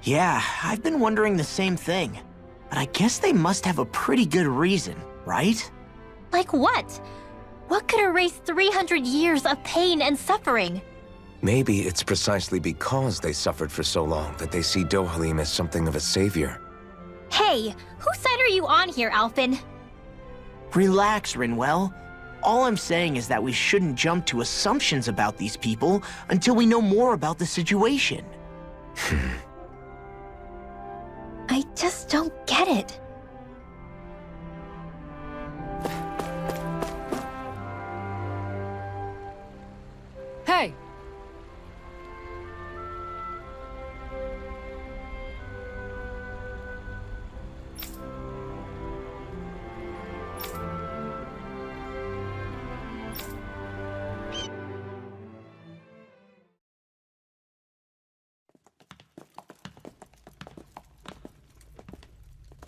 Speaker 3: Yeah, I've been wondering the same thing. But I guess they must have a pretty good reason, right?
Speaker 5: Like what? What could erase 300 years of pain and suffering?
Speaker 2: Maybe it's precisely because they suffered for so long that they see Dohalim as something of a savior.
Speaker 5: Hey, whose side are you on here, Alphen?
Speaker 3: Relax, Rinwell. All I'm saying is that we shouldn't jump to assumptions about these people until we know more about the situation.
Speaker 5: I just don't get it.
Speaker 7: Hey!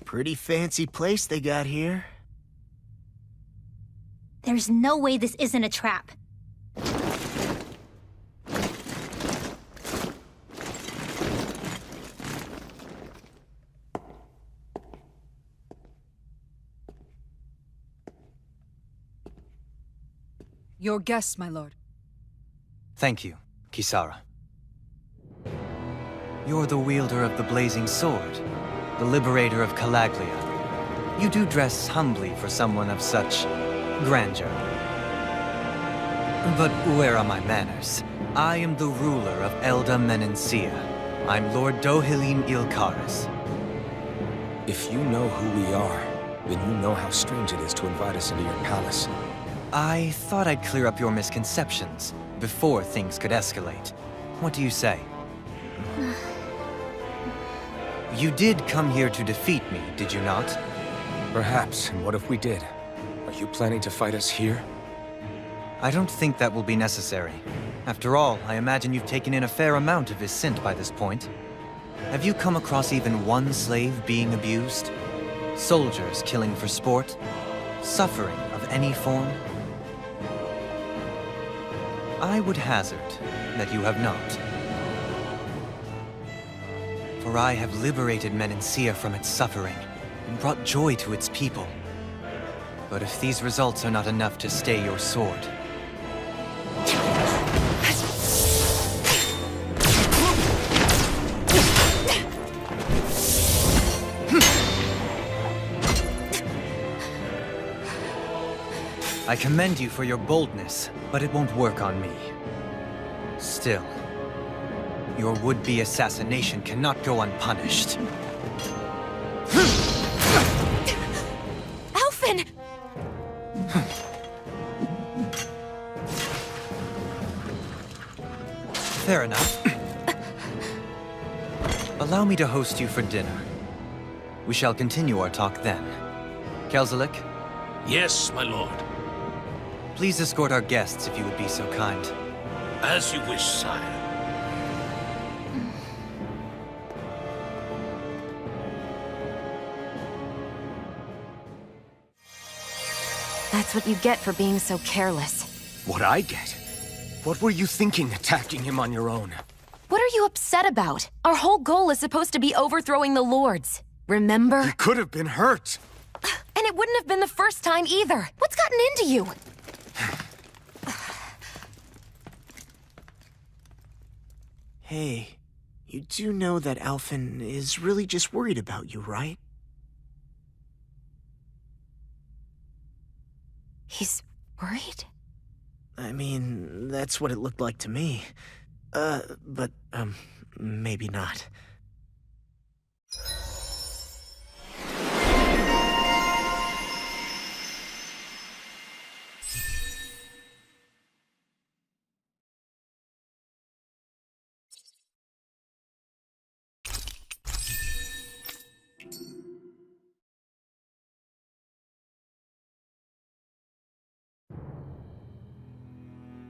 Speaker 3: Pretty fancy place they got here.
Speaker 5: There's no way this isn't a trap.
Speaker 7: Your guests, my lord.
Speaker 9: Thank you, Kisara. You're the wielder of the blazing sword, the liberator of Calaglia. You do dress humbly for someone of such grandeur. But where are my manners? I am the ruler of Elda Menencia. I'm Lord Dohalim Ilkaris.
Speaker 2: If you know who we are, then you know how strange it is to invite us into your palace.
Speaker 9: I thought I'd clear up your misconceptions before things could escalate. What do you say? You did come here to defeat me, did you not?
Speaker 2: Perhaps, and what if we did? Are you planning to fight us here?
Speaker 9: I don't think that will be necessary. After all, I imagine you've taken in a fair amount of his scent by this point. Have you come across even one slave being abused? Soldiers killing for sport? Suffering of any form? I would hazard that you have not. For I have liberated Menencia from its suffering and brought joy to its people. But if these results are not enough to stay your sword, I commend you for your boldness, but it won't work on me. Still, your would-be assassination cannot go unpunished.
Speaker 1: Alphen!
Speaker 9: Fair enough. Allow me to host you for dinner. We shall continue our talk then. Kelzelik,
Speaker 10: Yes, my lord.
Speaker 9: please escort our guests if you would be so kind.
Speaker 10: As you wish, sire.
Speaker 1: That's what you get for being so careless.
Speaker 2: What I get? What were you thinking attacking him on your own?
Speaker 1: What are you upset about? Our whole goal is supposed to be overthrowing the Lords. Remember?
Speaker 2: He could have been hurt.
Speaker 1: And it wouldn't have been the first time either. What's gotten into you?
Speaker 3: Hey, you do know that Alphen is really just worried about you, right?
Speaker 1: He's worried?
Speaker 3: I mean, that's what it looked like to me. But maybe not.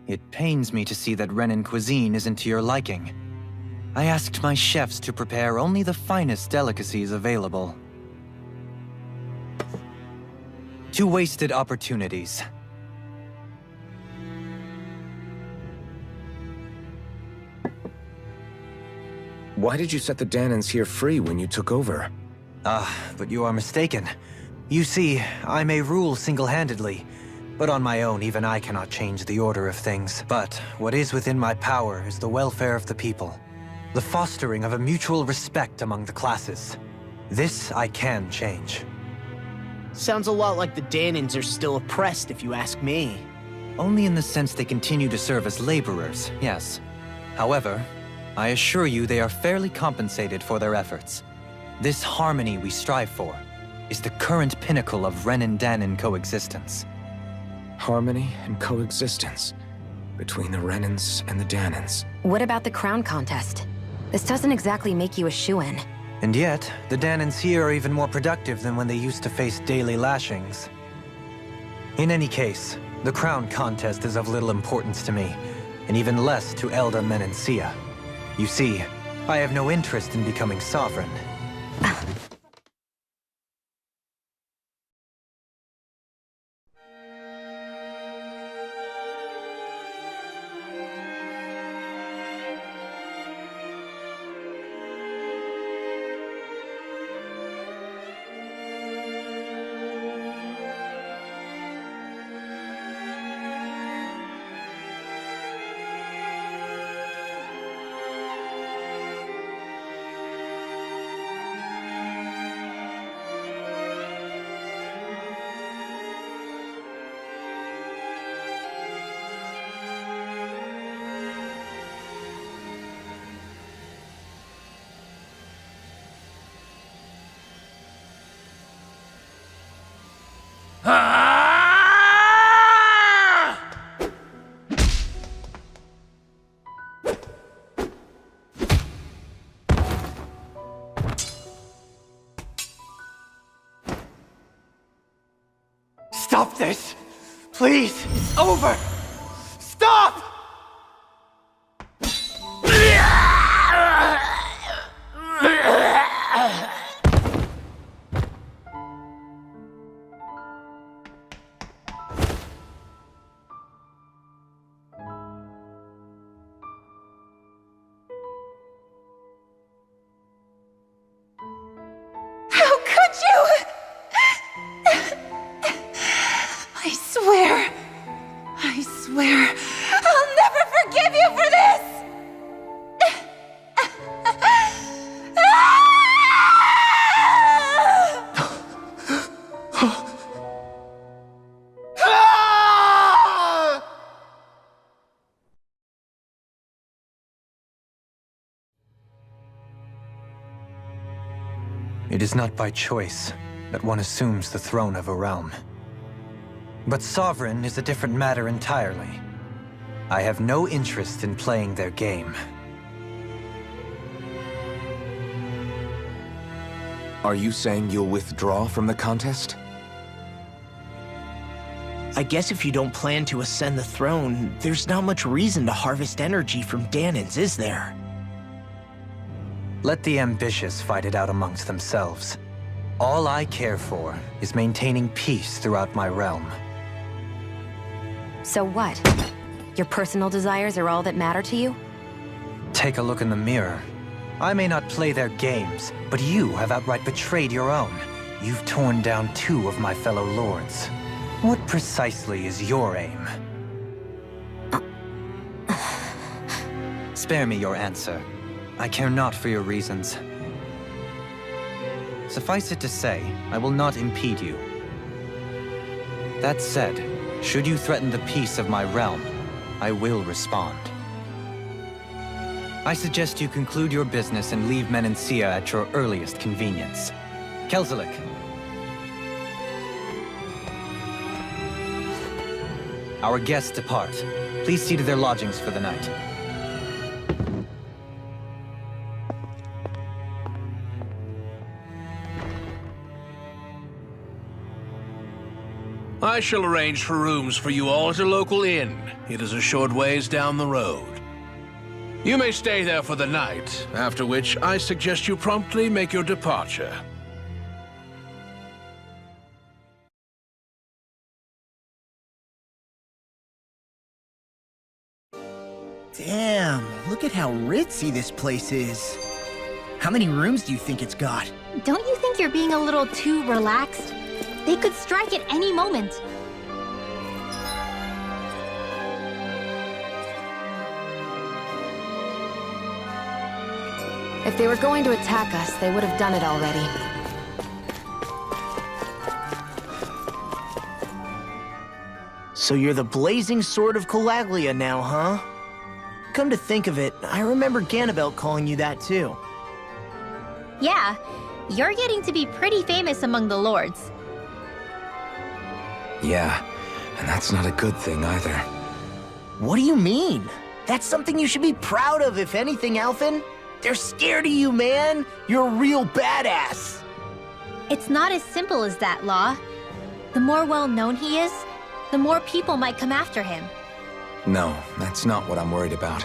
Speaker 9: It pains me to see that Renan cuisine isn't to your liking. I asked my chefs to prepare only the finest delicacies available. 2 wasted opportunities.
Speaker 2: Why did you set the Danans here free when you took over?
Speaker 9: But you are mistaken. You see, I may rule single-handedly, but on my own, even I cannot change the order of things. But what is within my power is the welfare of the people. The fostering of a mutual respect among the classes. This I can change.
Speaker 3: Sounds a lot like the Danans are still oppressed, if you ask me.
Speaker 9: Only in the sense they continue to serve as laborers, yes. However, I assure you they are fairly compensated for their efforts. This harmony we strive for is the current pinnacle of Renan-Danan coexistence.
Speaker 2: Harmony and coexistence between the Renans and the Danans.
Speaker 1: What about the crown contest? This doesn't exactly make you a shoo-in.
Speaker 9: And yet, the Danans here are even more productive than when they used to face daily lashings. In any case, the crown contest is of little importance to me, and even less to Elda Menencia. You see, I have no interest in becoming sovereign.
Speaker 3: Stop this! Please! It's over! Stop!
Speaker 11: How could you? I swear, I'll never forgive you for this!
Speaker 9: It is not by choice that one assumes the throne of a realm. But sovereign is a different matter entirely. I have no interest in playing their game.
Speaker 2: Are you saying you'll withdraw from the contest?
Speaker 3: I guess if you don't plan to ascend the throne, there's not much reason to harvest energy from Danans, is there?
Speaker 9: Let the ambitious fight it out amongst themselves. All I care for is maintaining peace throughout my realm.
Speaker 1: So what? Your personal desires are all that matter to you?
Speaker 9: Take a look in the mirror. I may not play their games, but you have outright betrayed your own. You've torn down 2 of my fellow lords. What precisely is your aim? Spare me your answer. I care not for your reasons. Suffice it to say, I will not impede you. That said, Should you threaten the peace of my realm, I will respond. I suggest you conclude your business and leave Menancia at your earliest convenience. Kelzelik. Our guests depart. Please see to their lodgings for the night.
Speaker 10: I shall arrange for rooms for you all at a local inn. It is a short ways down the road. You may stay there for the night, after which I suggest you promptly make your departure.
Speaker 3: Damn, look at how ritzy this place is. How many rooms do you think it's got?
Speaker 5: Don't you think you're being a little too relaxed? They could strike at any moment.
Speaker 1: If they were going to attack us, they would have done it already.
Speaker 3: So you're the blazing sword of Calaglia now, huh? Come to think of it, I remember Ganabelt calling you that too.
Speaker 5: Yeah, you're getting to be pretty famous among the lords.
Speaker 2: Yeah, and that's not a good thing either.
Speaker 3: What do you mean? That's something you should be proud of, if anything, Alphen. They're scared of you, man. You're a real badass.
Speaker 5: It's not as simple as that, Law. The more well-known he is, the more people might come after him.
Speaker 2: No, that's not what I'm worried about.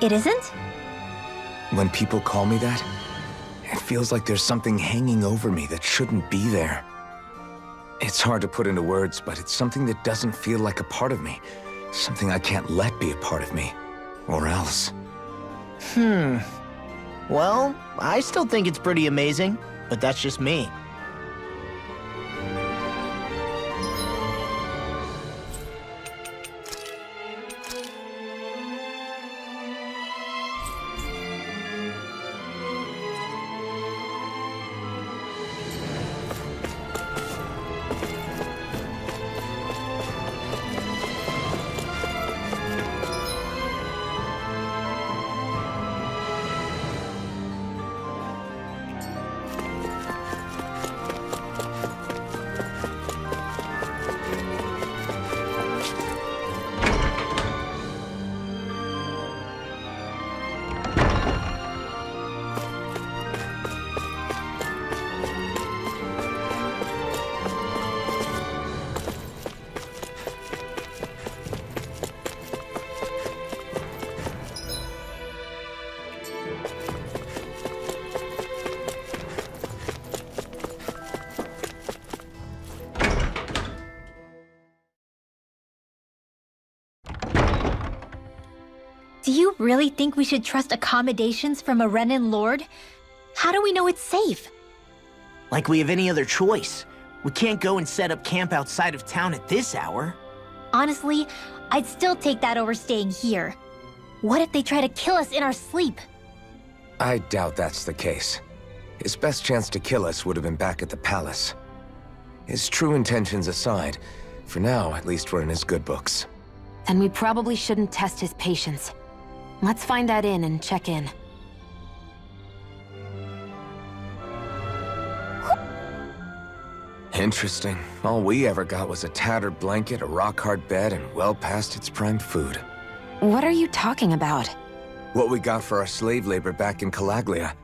Speaker 5: It isn't?
Speaker 2: When people call me that, it feels like there's something hanging over me that shouldn't be there. It's hard to put into words, but it's something that doesn't feel like a part of me. Something I can't let be a part of me. Or else.
Speaker 3: Well, I still think it's pretty amazing, but that's just me.
Speaker 5: Do you really think we should trust accommodations from a Renan lord? How do we know it's safe?
Speaker 3: Like we have any other choice. We can't go and set up camp outside of town at this hour.
Speaker 5: Honestly, I'd still take that over staying here. What if they try to kill us in our sleep?
Speaker 2: I doubt that's the case. His best chance to kill us would have been back at the palace. His true intentions aside, for now, at least we're in his good books.
Speaker 1: Then we probably shouldn't test his patience. Let's find that inn and check in.
Speaker 2: Interesting. All we ever got was a tattered blanket, a rock-hard bed, and well past its prime food.
Speaker 1: What are you talking about?
Speaker 2: What we got for our slave labor back in Calaglia.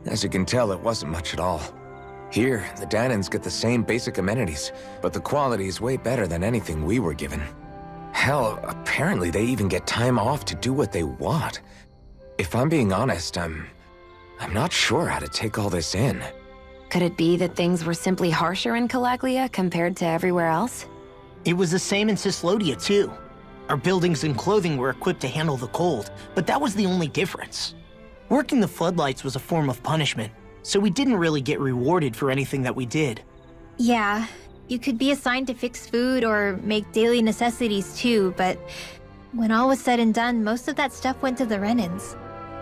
Speaker 2: As you can tell, it wasn't much at all. Here, the Danans get the same basic amenities, but the quality is way better than anything we were given. Hell, apparently they even get time off to do what they want. If I'm being honest, I'm not sure how to take all this in.
Speaker 1: Could it be that things were simply harsher in Calaglia compared to everywhere else?
Speaker 3: It was the same in Cislodia, too. Our buildings and clothing were equipped to handle the cold, but that was the only difference. Working the floodlights was a form of punishment, so we didn't really get rewarded for anything that we did.
Speaker 5: Yeah, you could be assigned to fix food or make daily necessities too, but when all was said and done, most of that stuff went to the Renans.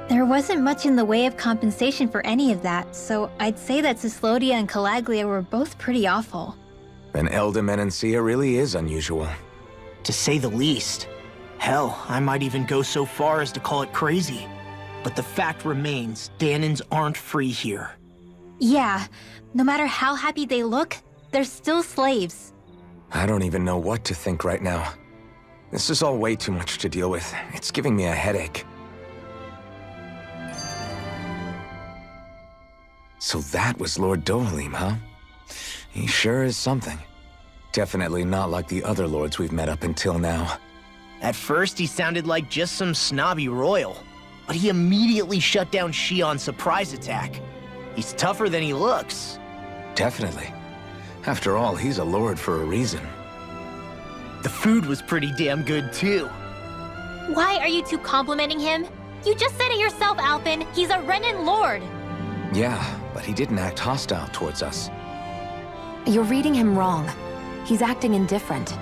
Speaker 5: There wasn't much in the way of compensation for any of that, so I'd say that Cislodia and Calaglia were both pretty awful.
Speaker 2: Then Elda Menancia really is unusual.
Speaker 3: To say the least. Hell, I might even go so far as to call it crazy. But the fact remains, Danans aren't free here.
Speaker 5: Yeah, no matter how happy they look, they're still slaves.
Speaker 2: I don't even know what to think right now. This is all way too much to deal with. It's giving me a headache. So that was Lord Dohalim, huh? He sure is something. Definitely not like the other lords we've met up until now.
Speaker 3: At first, he sounded like just some snobby royal. But he immediately shut down Shion's surprise attack. He's tougher than he looks.
Speaker 2: Definitely. After all, he's a lord for a reason.
Speaker 3: The food was pretty damn good, too.
Speaker 5: Why are you two complimenting him? You just said it yourself, Alphen. He's a Renan lord.
Speaker 2: Yeah, but he didn't act hostile towards us.
Speaker 1: You're reading him wrong. He's acting indifferent.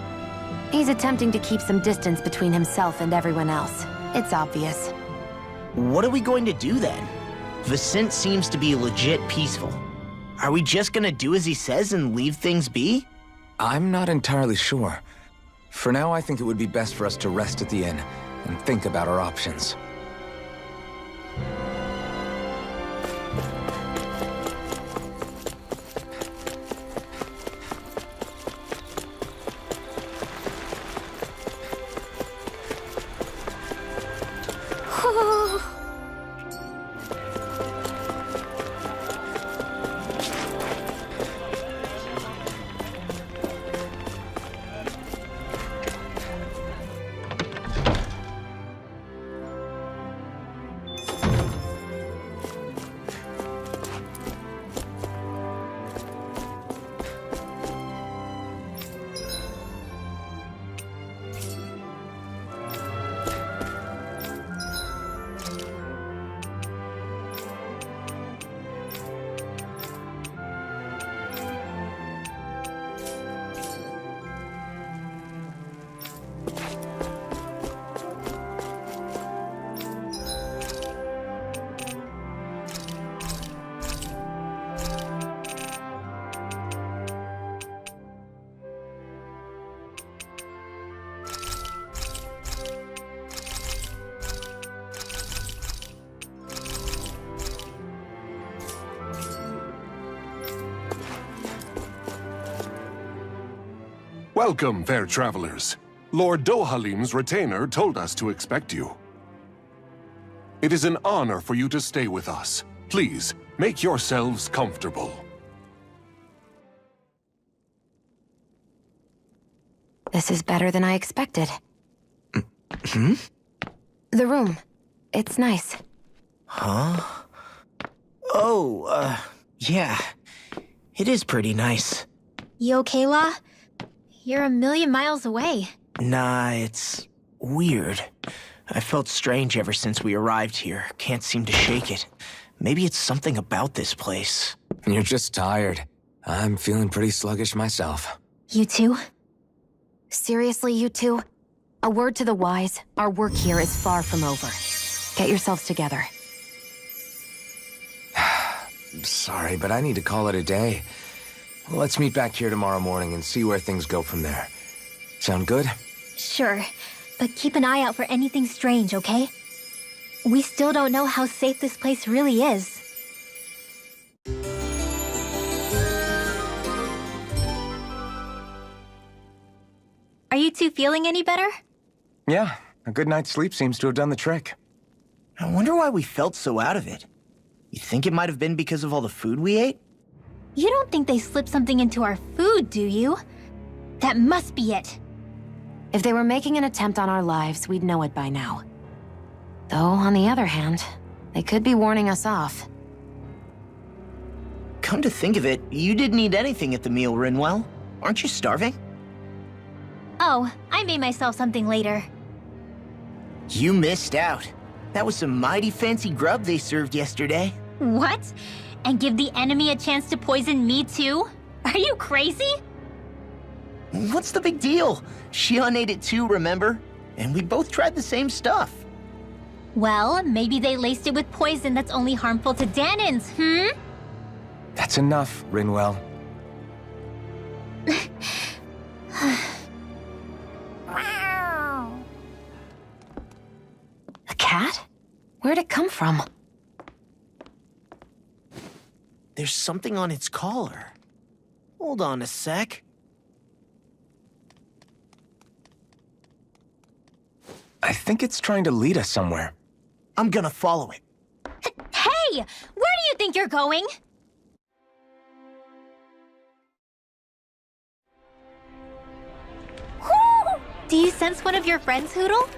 Speaker 1: He's attempting to keep some distance between himself and everyone else. It's obvious.
Speaker 3: What are we going to do then? Vicent seems to be legit peaceful. Are we just gonna do as he says and leave things be?
Speaker 2: I'm not entirely sure. For now, I think it would be best for us to rest at the inn and think about our options.
Speaker 12: Welcome, fair travelers. Lord Dohalim's retainer told us to expect you. It is an honor for you to stay with us. Please, make yourselves comfortable.
Speaker 1: This is better than I expected.
Speaker 3: Hmm?
Speaker 1: The room. It's nice.
Speaker 3: Huh? Oh, yeah. It is pretty nice.
Speaker 5: You okay, La? You're a million miles away.
Speaker 3: Nah, it's weird. I felt strange ever since we arrived here. Can't seem to shake it. Maybe it's something about this place.
Speaker 2: You're just tired. I'm feeling pretty sluggish myself.
Speaker 5: You too?
Speaker 1: Seriously, you two? A word to the wise, our work here is far from over. Get yourselves together.
Speaker 2: Sorry, but I need to call it a day. Let's meet back here tomorrow morning and see where things go from there. Sound good?
Speaker 5: Sure, but keep an eye out for anything strange, okay? We still don't know how safe this place really is. Are you two feeling any better?
Speaker 2: Yeah, a good night's sleep seems to have done the trick.
Speaker 3: I wonder why we felt so out of it. You think it might have been because of all the food we ate?
Speaker 5: You don't think they slipped something into our food, do you? That must be it.
Speaker 1: If they were making an attempt on our lives, we'd know it by now. Though, on the other hand, they could be warning us off.
Speaker 3: Come to think of it, you didn't eat anything at the meal, Rinwell. Aren't you starving?
Speaker 5: Oh, I made myself something later.
Speaker 3: You missed out. That was some mighty fancy grub they served yesterday.
Speaker 5: What? And give the enemy a chance to poison me too? Are you crazy?
Speaker 3: What's the big deal? Shion ate it too, remember? And we both tried the same stuff.
Speaker 5: Well, maybe they laced it with poison that's only harmful to Danans,
Speaker 2: That's enough, Rinwell.
Speaker 3: something on its collar. Hold on a sec.
Speaker 2: I think it's trying to lead us somewhere.
Speaker 3: I'm gonna follow it.
Speaker 5: Hey! Where do you think you're going? Whoo! Do you sense one of your friends, Hootle?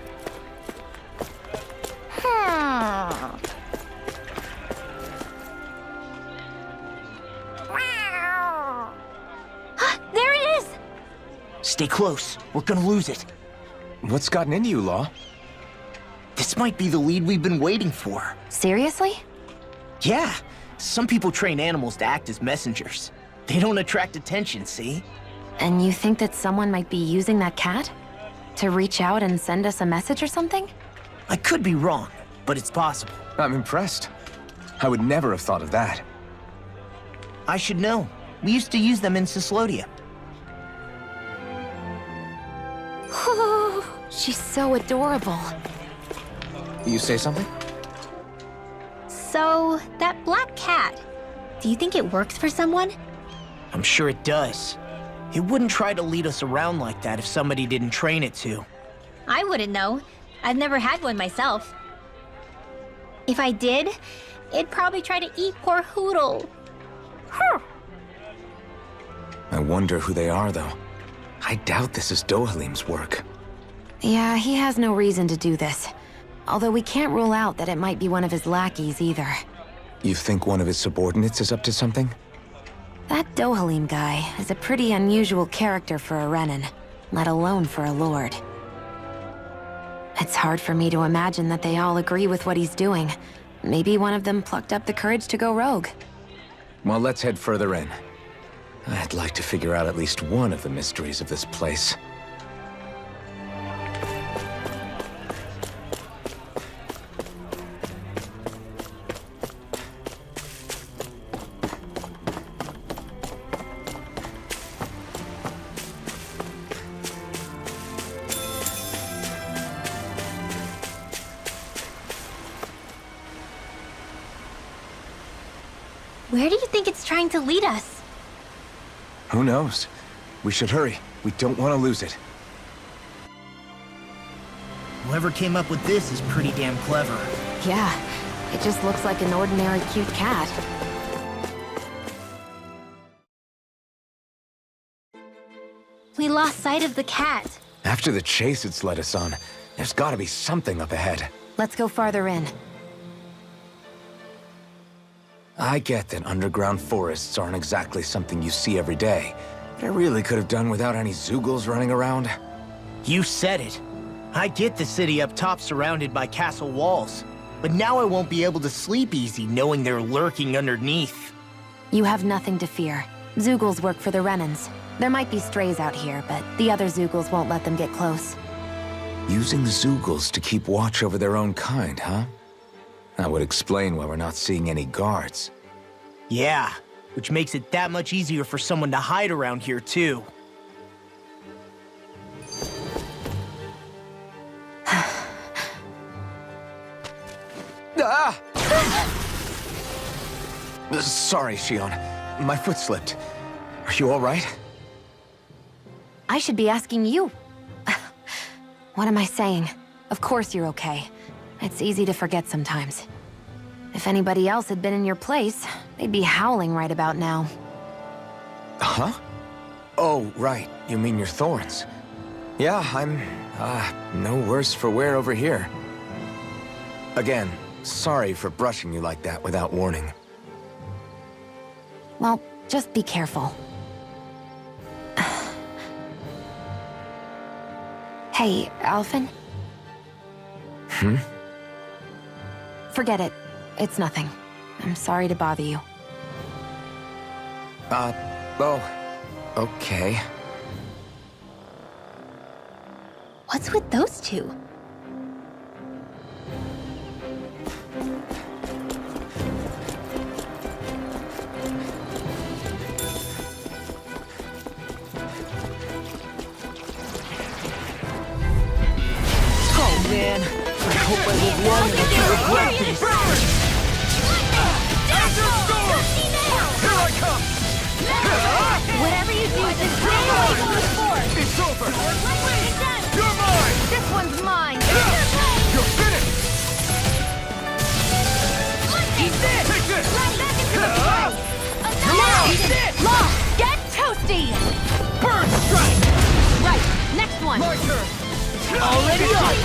Speaker 5: There it is!
Speaker 3: Stay close. We're gonna lose it.
Speaker 2: What's gotten into you, Law?
Speaker 3: This might be the lead we've been waiting for.
Speaker 1: Seriously?
Speaker 3: Yeah. Some people train animals to act as messengers. They don't attract attention, see?
Speaker 1: And you think that someone might be using that cat? To reach out and send us a message or something?
Speaker 3: I could be wrong, but it's possible.
Speaker 2: I'm impressed. I would never have thought of that.
Speaker 3: I should know. We used to use them in Cyslodia.
Speaker 1: She's so adorable.
Speaker 2: You say something?
Speaker 5: So, that black cat, do you think it works for someone?
Speaker 3: I'm sure it does. It wouldn't try to lead us around like that if somebody didn't train it to.
Speaker 5: I wouldn't know. I've never had one myself. If I did, it'd probably try to eat poor Hootle.
Speaker 2: I wonder who they are, though. I doubt this is Dohalim's work.
Speaker 1: Yeah, he has no reason to do this. Although we can't rule out that it might be one of his lackeys either.
Speaker 2: You think one of his subordinates is up to something?
Speaker 1: That Dohalim guy is a pretty unusual character for a Renin, let alone for a lord. It's hard for me to imagine that they all agree with what he's doing. Maybe one of them plucked up the courage to go rogue.
Speaker 2: Well, let's head further in. I'd like to figure out at least one of the mysteries of this place.
Speaker 5: Where do you think it's trying to lead us?
Speaker 2: Who knows? We should hurry. We don't want to lose it.
Speaker 3: Whoever came up with this is pretty damn clever.
Speaker 1: Yeah, it just looks like an ordinary cute cat.
Speaker 5: We lost sight of the cat.
Speaker 2: After the chase it's led us on, there's gotta be something up ahead.
Speaker 1: Let's go farther in.
Speaker 2: I get that underground forests aren't exactly something you see every day, but I really could have done without any Zeugles running around.
Speaker 3: You said it. I get the city up top surrounded by castle walls, but now I won't be able to sleep easy knowing they're lurking underneath.
Speaker 1: You have nothing to fear. Zeugles work for the Renins. There might be strays out here, but the other Zeugles won't let them get close.
Speaker 2: Using Zeugles to keep watch over their own kind, huh? That would explain why we're not seeing any guards.
Speaker 3: Yeah, which makes it that much easier for someone to hide around here, too.
Speaker 2: Ah! Sorry, Shion. My foot slipped. Are you all right?
Speaker 1: I should be asking you. What am I saying? Of course you're okay. It's easy to forget sometimes. If anybody else had been in your place, they'd be howling right about now.
Speaker 2: Huh? Oh, right. You mean your thorns. Yeah, I'm, no worse for wear over here. Again, sorry for brushing you like that without warning.
Speaker 1: Well, just be careful. Hey, Alphen? Forget it. It's nothing. I'm sorry to bother you.
Speaker 2: Oh, okay.
Speaker 5: What's with those two?
Speaker 3: Oh, man. I hope I live long enough to regret these.
Speaker 4: Here I You're mine!
Speaker 1: This one's mine!
Speaker 4: You're finished!
Speaker 1: Eat this!
Speaker 4: Take this!
Speaker 1: Now! Eat this! Law! Get toasty!
Speaker 4: Bird strike!
Speaker 1: Right, next one!
Speaker 4: My turn!
Speaker 1: Already on!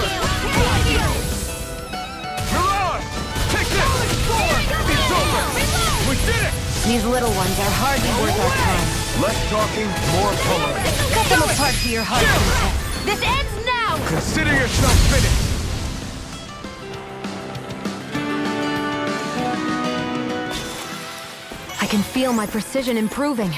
Speaker 4: Mirage! Take this! It's over! We did it!
Speaker 1: These little ones are hardly worth our time.
Speaker 2: Less talking, more pulling.
Speaker 1: Cut them apart to your heart's content. This ends now!
Speaker 4: Consider yourself finished!
Speaker 1: I can feel my precision improving.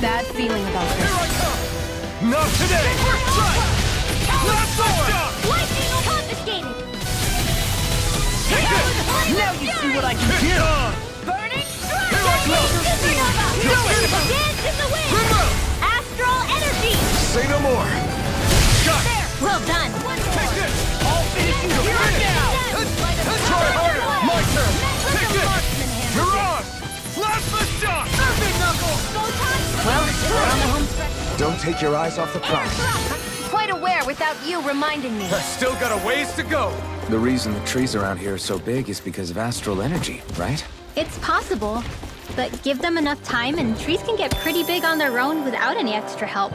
Speaker 1: Bad feeling about this.
Speaker 4: Here I come! Not today! First strike! Last shot!
Speaker 8: Lightning confiscated!
Speaker 4: Take this!
Speaker 3: Now you see what I can
Speaker 4: It's
Speaker 3: do!
Speaker 4: on!
Speaker 8: Burning
Speaker 4: Here I
Speaker 8: strike!
Speaker 4: go!
Speaker 8: Supernova!
Speaker 4: You're finished!
Speaker 8: Dance in the wind!
Speaker 4: Remove!
Speaker 8: Astral energy!
Speaker 2: Say no more.
Speaker 4: Got it!
Speaker 8: There! Well done!
Speaker 4: Take this! I'll finish you right now! Try harder! My turn! Take this! Mirage! Plasma shot! Earthen knuckle!
Speaker 1: Well, we're on the home stretch.
Speaker 2: Don't take your eyes off the prize.
Speaker 1: Quite aware without you reminding me.
Speaker 4: Still got a ways to go!
Speaker 2: The reason the trees around here are so big is because of astral energy, right?
Speaker 5: It's possible, but give them enough time and trees can get pretty big on their own without any extra help.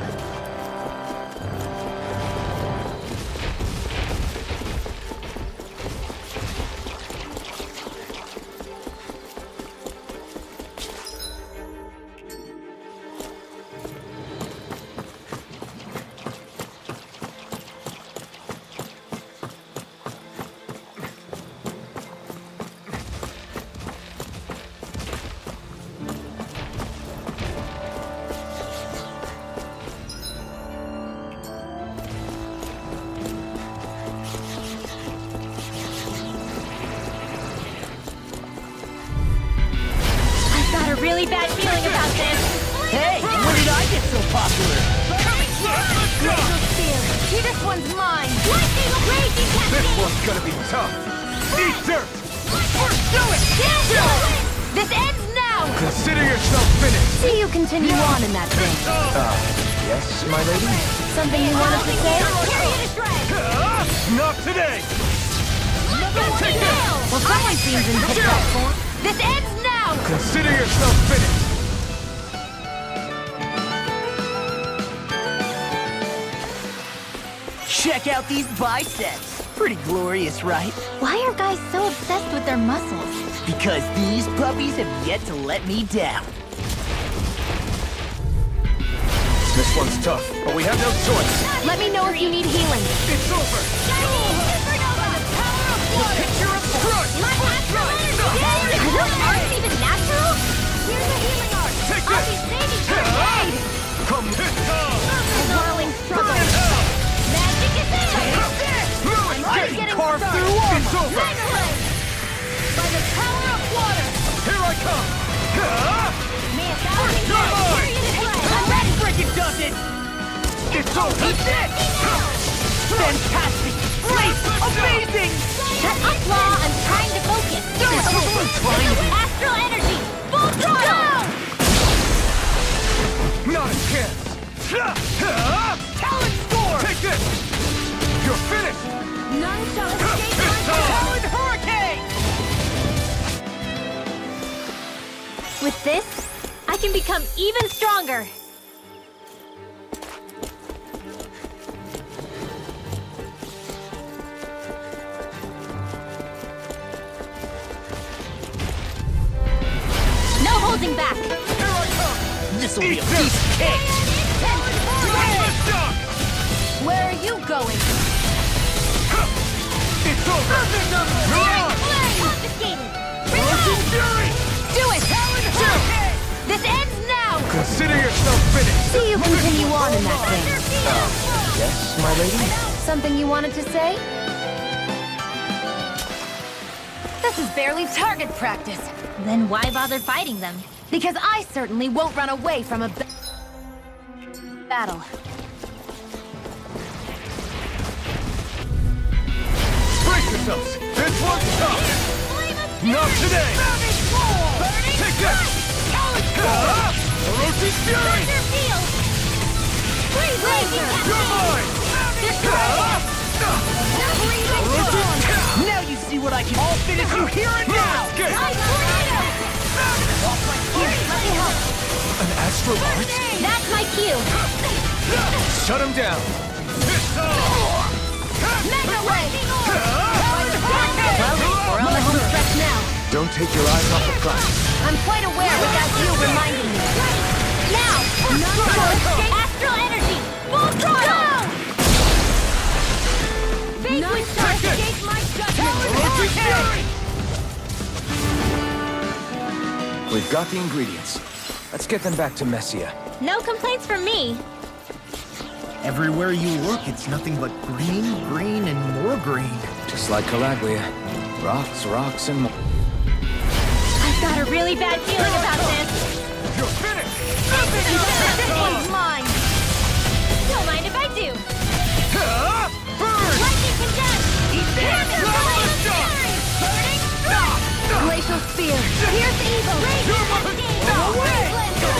Speaker 5: Really bad feeling about this.
Speaker 3: Hey, when did I get so popular?
Speaker 1: See, this one's mine.
Speaker 8: Lightning raging
Speaker 4: This
Speaker 8: cascade!
Speaker 4: one's gonna be tough! Eat dirt!
Speaker 8: Do it!
Speaker 1: This ends now!
Speaker 4: Consider yourself finished!
Speaker 1: See you continue on in that thing.
Speaker 2: Yes, my lady?
Speaker 1: Something you wanted to say?
Speaker 8: Period is right!
Speaker 4: Not today! Take this!
Speaker 1: Well, someone seems in tip-top form. This ends now!
Speaker 4: Consider yourself finished!
Speaker 3: Check out these biceps! Pretty glorious, right?
Speaker 5: Why are guys so obsessed with their muscles?
Speaker 3: Because these puppies have yet to let me down.
Speaker 2: This one's tough, but we have no choice.
Speaker 1: Let me know if you need healing.
Speaker 4: It's over!
Speaker 3: Picture of
Speaker 4: Crush!
Speaker 8: Are those arts even natural? Here's a healing art!
Speaker 4: Take
Speaker 8: I'll
Speaker 4: this!
Speaker 8: be saving your
Speaker 4: Come hit
Speaker 1: Whirling struggle.
Speaker 8: Magic is in!
Speaker 1: I'm already getting
Speaker 4: carved
Speaker 1: started.
Speaker 4: through armor! It's over!
Speaker 8: By the power of water!
Speaker 4: Here I come!
Speaker 8: May a thousand
Speaker 4: You're
Speaker 8: years
Speaker 4: mine!
Speaker 8: period is right!
Speaker 3: That frickin' does it!
Speaker 4: It's over!
Speaker 3: Fantastic! Great! Amazing!
Speaker 8: Shut up, Law! I'm trying to focus! Astral energy! Full throttle!
Speaker 4: Not a chance! Talon Storm! Take this! You're finished!
Speaker 8: None shall escape
Speaker 4: It's
Speaker 8: my
Speaker 4: on!
Speaker 3: Talon Hurricane!
Speaker 5: With this, I can become even stronger. No holding back.
Speaker 4: Here I come!
Speaker 3: This'll be
Speaker 4: Eat
Speaker 3: a
Speaker 4: this!
Speaker 3: piece of cake!
Speaker 4: Plasma shock!
Speaker 1: Where are you going?
Speaker 4: It's over! Mirage!
Speaker 8: confiscated!
Speaker 4: Frozen Fury!
Speaker 1: Do it! This ends now!
Speaker 4: Consider yourself finished!
Speaker 1: See you continue on in that thing.
Speaker 2: Yes, my lady?
Speaker 1: Something you wanted to say? This is barely target practice.
Speaker 5: Then why bother fighting them?
Speaker 1: Because I certainly won't run away from a battle.
Speaker 4: Brace yourselves! This one's tough! Not today! Take this! Orochi's Fury! You're mine!
Speaker 3: Now you see what I can. I'll finish you here and now!
Speaker 2: An astral art?
Speaker 5: That's my cue.
Speaker 2: Shut him down!
Speaker 5: Mega Wave! Well, we're on the home stretch now.
Speaker 2: Don't take your eyes off the prize.
Speaker 5: I'm quite aware without you reminding me. Now! Astral energy! Full throttle! Big wind shall escape my judgment!
Speaker 2: We've got the ingredients. Let's get them back to Messia.
Speaker 5: No complaints from me.
Speaker 3: Everywhere you look, it's nothing but green, green, and more green.
Speaker 2: Just like Calaglia. Rocks, rocks, and more.
Speaker 5: I've got a really bad feeling about this.
Speaker 4: You're finished!
Speaker 5: This one's mine. Don't mind if I do.
Speaker 4: Burn!
Speaker 5: Lightning condensed! Glacial spear! Here's evil!
Speaker 4: You're mine!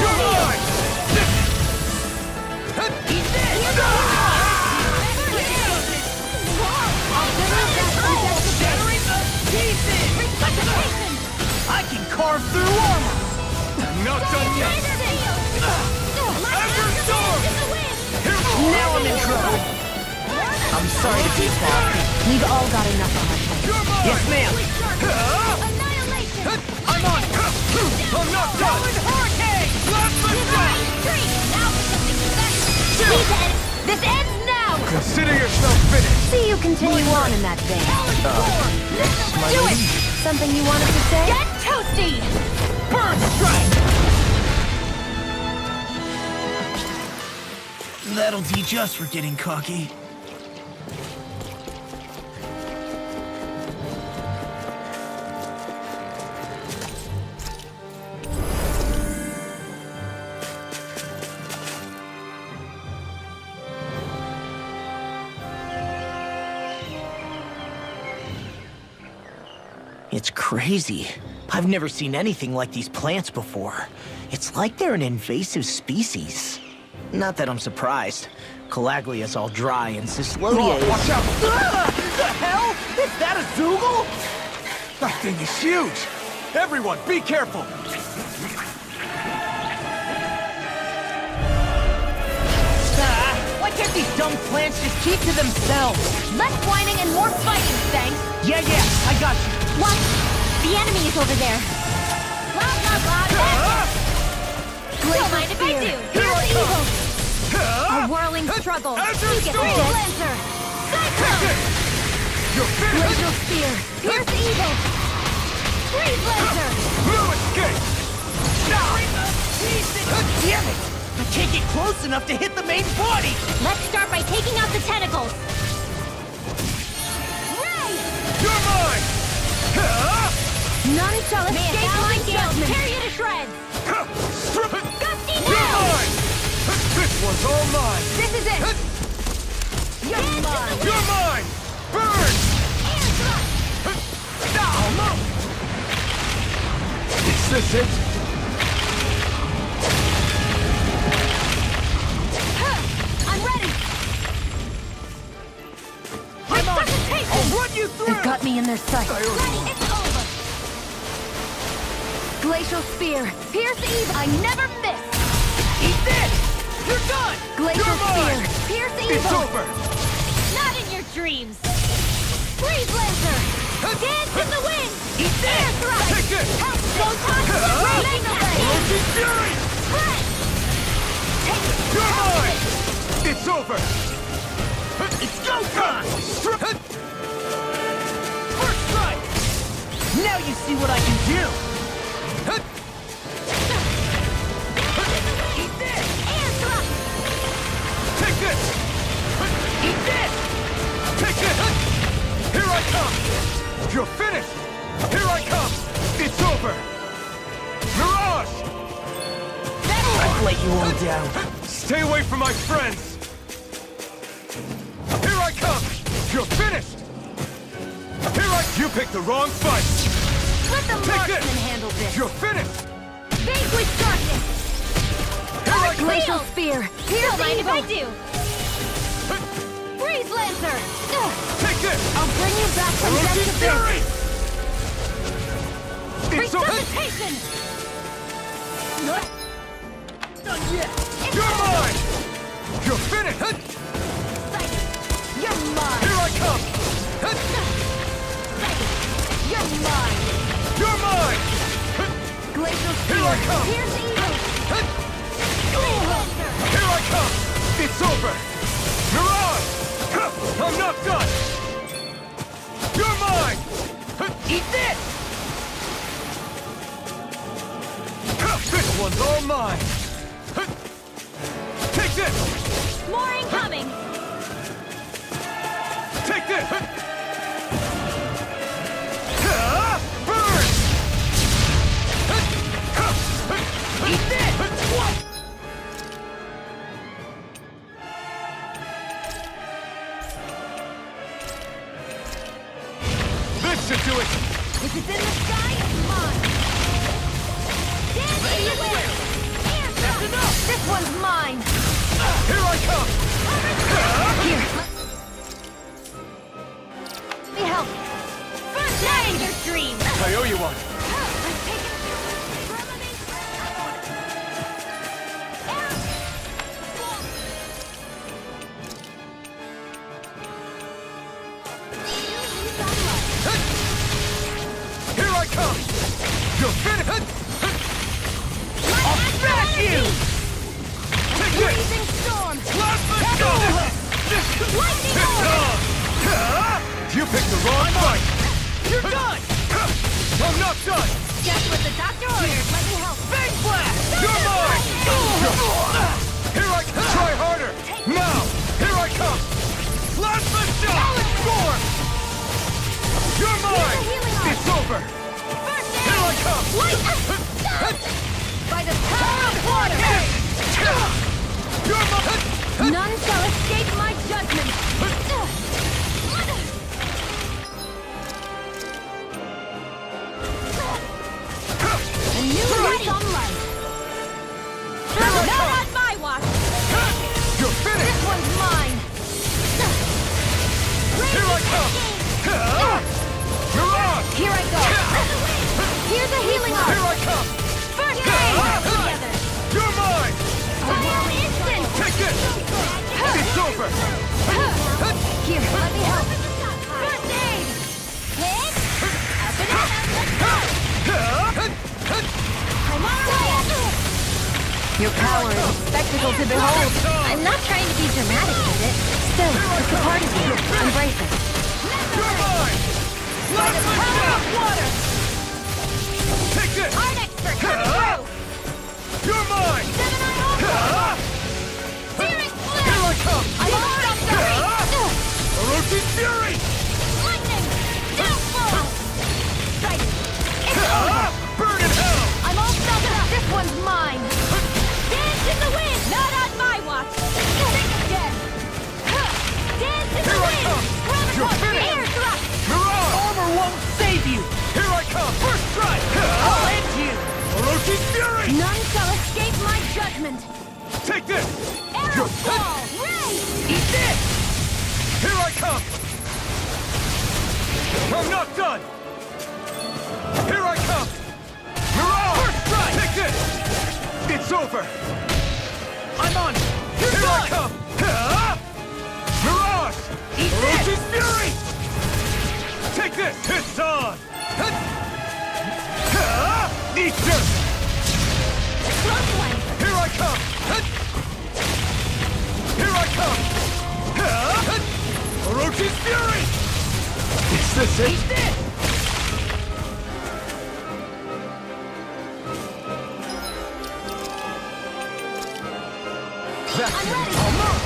Speaker 4: You're mine!
Speaker 3: I can carve through armor!
Speaker 4: Not done yet! Ember Storm!
Speaker 3: Now I'm in trouble! I'm sorry to be bothered.
Speaker 1: We've all got enough on our plate.
Speaker 4: You're mine!
Speaker 3: Yes, ma'am!
Speaker 4: I'm on it! I'm not done! Hurricane! Blast the shot!
Speaker 5: This ends now!
Speaker 2: Consider yourself finished!
Speaker 1: See you continue on in that vein.
Speaker 2: Yes, my
Speaker 1: Do it!
Speaker 2: lady.
Speaker 1: Something you wanted to say?
Speaker 5: Get toasty!
Speaker 3: Burn strike! That'll teach us for getting cocky. It's crazy. I've never seen anything like these plants before. It's like they're an invasive species. Not that I'm surprised. Calaglia's all dry and Cyslodia is...
Speaker 4: Watch out!
Speaker 3: The hell? Is that a Zoogle?
Speaker 4: That thing is huge! Everyone, be careful!
Speaker 3: Why can't these dumb plants just keep to themselves?
Speaker 5: Less whining and more fighting, thanks!
Speaker 3: Yeah, I got you.
Speaker 5: What? The enemy is over there. Blah, blah, blah, blah. Don't mind if I do. Here's evil. A whirling struggle. You get
Speaker 4: Storm.
Speaker 5: Lancer. Cyclone.
Speaker 4: You're finished!
Speaker 5: Glacial spear. Here's evil. Freeze Lancer.
Speaker 4: No escape!
Speaker 3: Damn it! I can't get close enough to hit the main body!
Speaker 5: Let's start by taking out the tentacles.
Speaker 4: You're mine!
Speaker 5: None shall escape my judgment. Tear you to shreds. Gusty
Speaker 4: You're
Speaker 5: now.
Speaker 4: mine! This one's all mine!
Speaker 5: This is it. You're mine.
Speaker 4: You're mine! Burn! Is this it?
Speaker 5: I'm ready.
Speaker 3: I'm on it! I'll run you through!
Speaker 1: They've got me in their sight.
Speaker 5: Ready. It's over.
Speaker 1: Glacial spear. Pierce evil. I never miss.
Speaker 3: Eat this! You're done!
Speaker 1: Glacial
Speaker 4: You're
Speaker 1: spear.
Speaker 4: mine.
Speaker 1: Pierce
Speaker 4: It's
Speaker 1: evil.
Speaker 4: over!
Speaker 5: Not in your dreams. Freeze Lancer. Dance in the wind.
Speaker 3: Eat this!
Speaker 4: Take this!
Speaker 5: Help! Don't touch the rain.
Speaker 4: Orochi Fury! You're mine! It's over!
Speaker 3: It's go time! First strike! Now you see what I can do! Eat this!
Speaker 4: Take this!
Speaker 3: Eat this!
Speaker 4: Take this! Here I come! You're finished! Here I come! It's over! Mirage!
Speaker 3: let you all down.
Speaker 4: Stay away from my friends! Here I come! You're finished! You picked the wrong fight!
Speaker 11: Let the
Speaker 4: Take
Speaker 11: marksman
Speaker 4: this!
Speaker 11: handle this.
Speaker 4: You're finished!
Speaker 11: Vanquish darkness.
Speaker 1: Glacial Spear!
Speaker 11: Here's the mind if I do. Freeze Lancer.
Speaker 4: Take this!
Speaker 11: I'll bring you back from
Speaker 4: Orochi
Speaker 11: death to
Speaker 4: Fury!
Speaker 11: this.
Speaker 4: It's over!
Speaker 11: Resuscitation.
Speaker 4: Done yet! You're mine! You're finished!
Speaker 11: You're mine.
Speaker 4: Here I come!
Speaker 11: You're mine.
Speaker 4: You're mine!
Speaker 11: Glacial Spear.
Speaker 4: Here I come!
Speaker 11: Here's the evil. Freeze Lancer.
Speaker 4: Here I come! It's over! Mirage! I'm not done! You're mine!
Speaker 11: Eat this.
Speaker 4: This one's all mine! Take this!
Speaker 11: More incoming.
Speaker 4: Take this! Burn!
Speaker 11: Eat this.
Speaker 4: This should do it!
Speaker 11: If it's in the sky, it's mine. Stand in the way. That's enough. This one's mine.
Speaker 4: Here I come!
Speaker 11: Let me help. First aid your dream.
Speaker 4: I owe you one! Here I come! You're finished!
Speaker 11: I'll smash you!
Speaker 4: Take this!
Speaker 11: Blazing storm!
Speaker 4: Plasma shot!
Speaker 11: Lightning
Speaker 4: It's
Speaker 11: orb!
Speaker 4: on! You picked the wrong fight!
Speaker 11: You're done!
Speaker 4: I'm not done!
Speaker 11: Just what the doctor ordered. Let me help.
Speaker 4: Big blast! You're mine! Here I come! Try harder! Now! Here I come! Plasma shot! Storm! You're mine! It's over! Here I come!
Speaker 11: By the power of water!
Speaker 4: You're mine!
Speaker 11: None shall escape my judgment! A new lease on life! Not on my watch!
Speaker 4: You're finished!
Speaker 11: This one's mine!
Speaker 4: Here I come! Mirage!
Speaker 11: Here I go! Here's a healing arm!
Speaker 4: Here I come!
Speaker 11: First aid! Together!
Speaker 4: You're mine!
Speaker 11: Fire instant!
Speaker 4: Take this! It's over!
Speaker 11: Here, let me help! First aid! Hit! Up and up! I'm on our way!
Speaker 1: Your power is a spectacle to behold.
Speaker 5: I'm not trying to be dramatic with it.
Speaker 1: Still, it's a part of you. Embrace it.
Speaker 4: You're mine! Plasma shot!
Speaker 11: Water!
Speaker 4: Take this!
Speaker 11: Art expert coming through!
Speaker 4: You're mine!
Speaker 11: Gemini Ultra! Searing flare!
Speaker 4: Here I come!
Speaker 11: I'm almost up
Speaker 4: Orochi Fury!
Speaker 11: Lightning! Downfall! Strike! It's over!
Speaker 4: Burn in hell!
Speaker 11: I'm all felt up! This one's mine! Dance in the wind! Not on my watch! Think again! Dance in the
Speaker 4: Here I
Speaker 11: wind!
Speaker 4: come! You're
Speaker 11: Graviton
Speaker 4: finished!
Speaker 11: air thrust!
Speaker 4: Mirage!
Speaker 3: Armor won't save you!
Speaker 4: Here I come! First strike!
Speaker 3: I'll end you!
Speaker 4: Orochi Fury!
Speaker 11: None shall escape my judgment!
Speaker 4: Take this!
Speaker 11: Arrow fall! Ray!
Speaker 3: Eat this!
Speaker 4: Here I come! I'm not done! Here I come! Mirage! First strike! Take this! It's over!
Speaker 3: I'm on! You're
Speaker 4: Here I
Speaker 3: done!
Speaker 4: come! Mirage!
Speaker 3: Eat
Speaker 4: Orochi
Speaker 3: this!
Speaker 4: Fury! Take this! It's on! Eat dirt!
Speaker 11: Close one!
Speaker 4: Here I come! Here I come! Orochi's Fury! Is this it?
Speaker 3: Eat this!
Speaker 4: That's
Speaker 11: I'm ready!
Speaker 4: almost!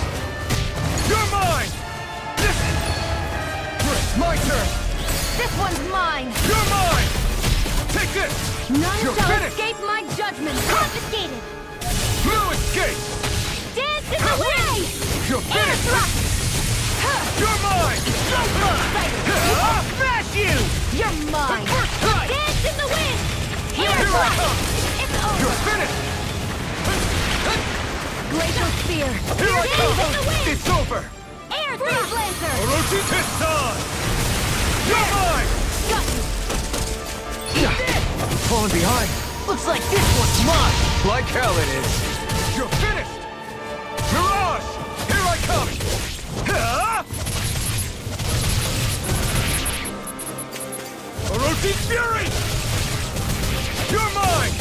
Speaker 4: You're mine! It's my turn!
Speaker 11: This one's mine!
Speaker 4: You're mine! Take this!
Speaker 11: None
Speaker 4: You're
Speaker 11: shall
Speaker 4: finished!
Speaker 11: escape my judgment! Confiscated!
Speaker 4: Mirage! No escape!
Speaker 11: Dance in the wind!
Speaker 4: You're
Speaker 11: Air
Speaker 4: finished!
Speaker 11: thrust!
Speaker 4: You're mine!
Speaker 11: Smash you! You're mine!
Speaker 4: First strike!
Speaker 11: Dance in the wind!
Speaker 4: Here
Speaker 11: Air
Speaker 4: I
Speaker 11: thrust!
Speaker 4: come!
Speaker 11: It's over!
Speaker 4: You're finished!
Speaker 11: Glacial spear!
Speaker 4: Here I
Speaker 11: Dance in the
Speaker 4: come!
Speaker 11: wind!
Speaker 4: It's over!
Speaker 11: Air thrust! Lancer!
Speaker 4: Orochi Kisara! You're mine!
Speaker 11: Got you!
Speaker 2: I'm falling behind.
Speaker 3: Looks like this one's mine!
Speaker 2: Like hell it is.
Speaker 4: You're finished! Mirage! Here I come! Ah! Orochi Fury! You're mine!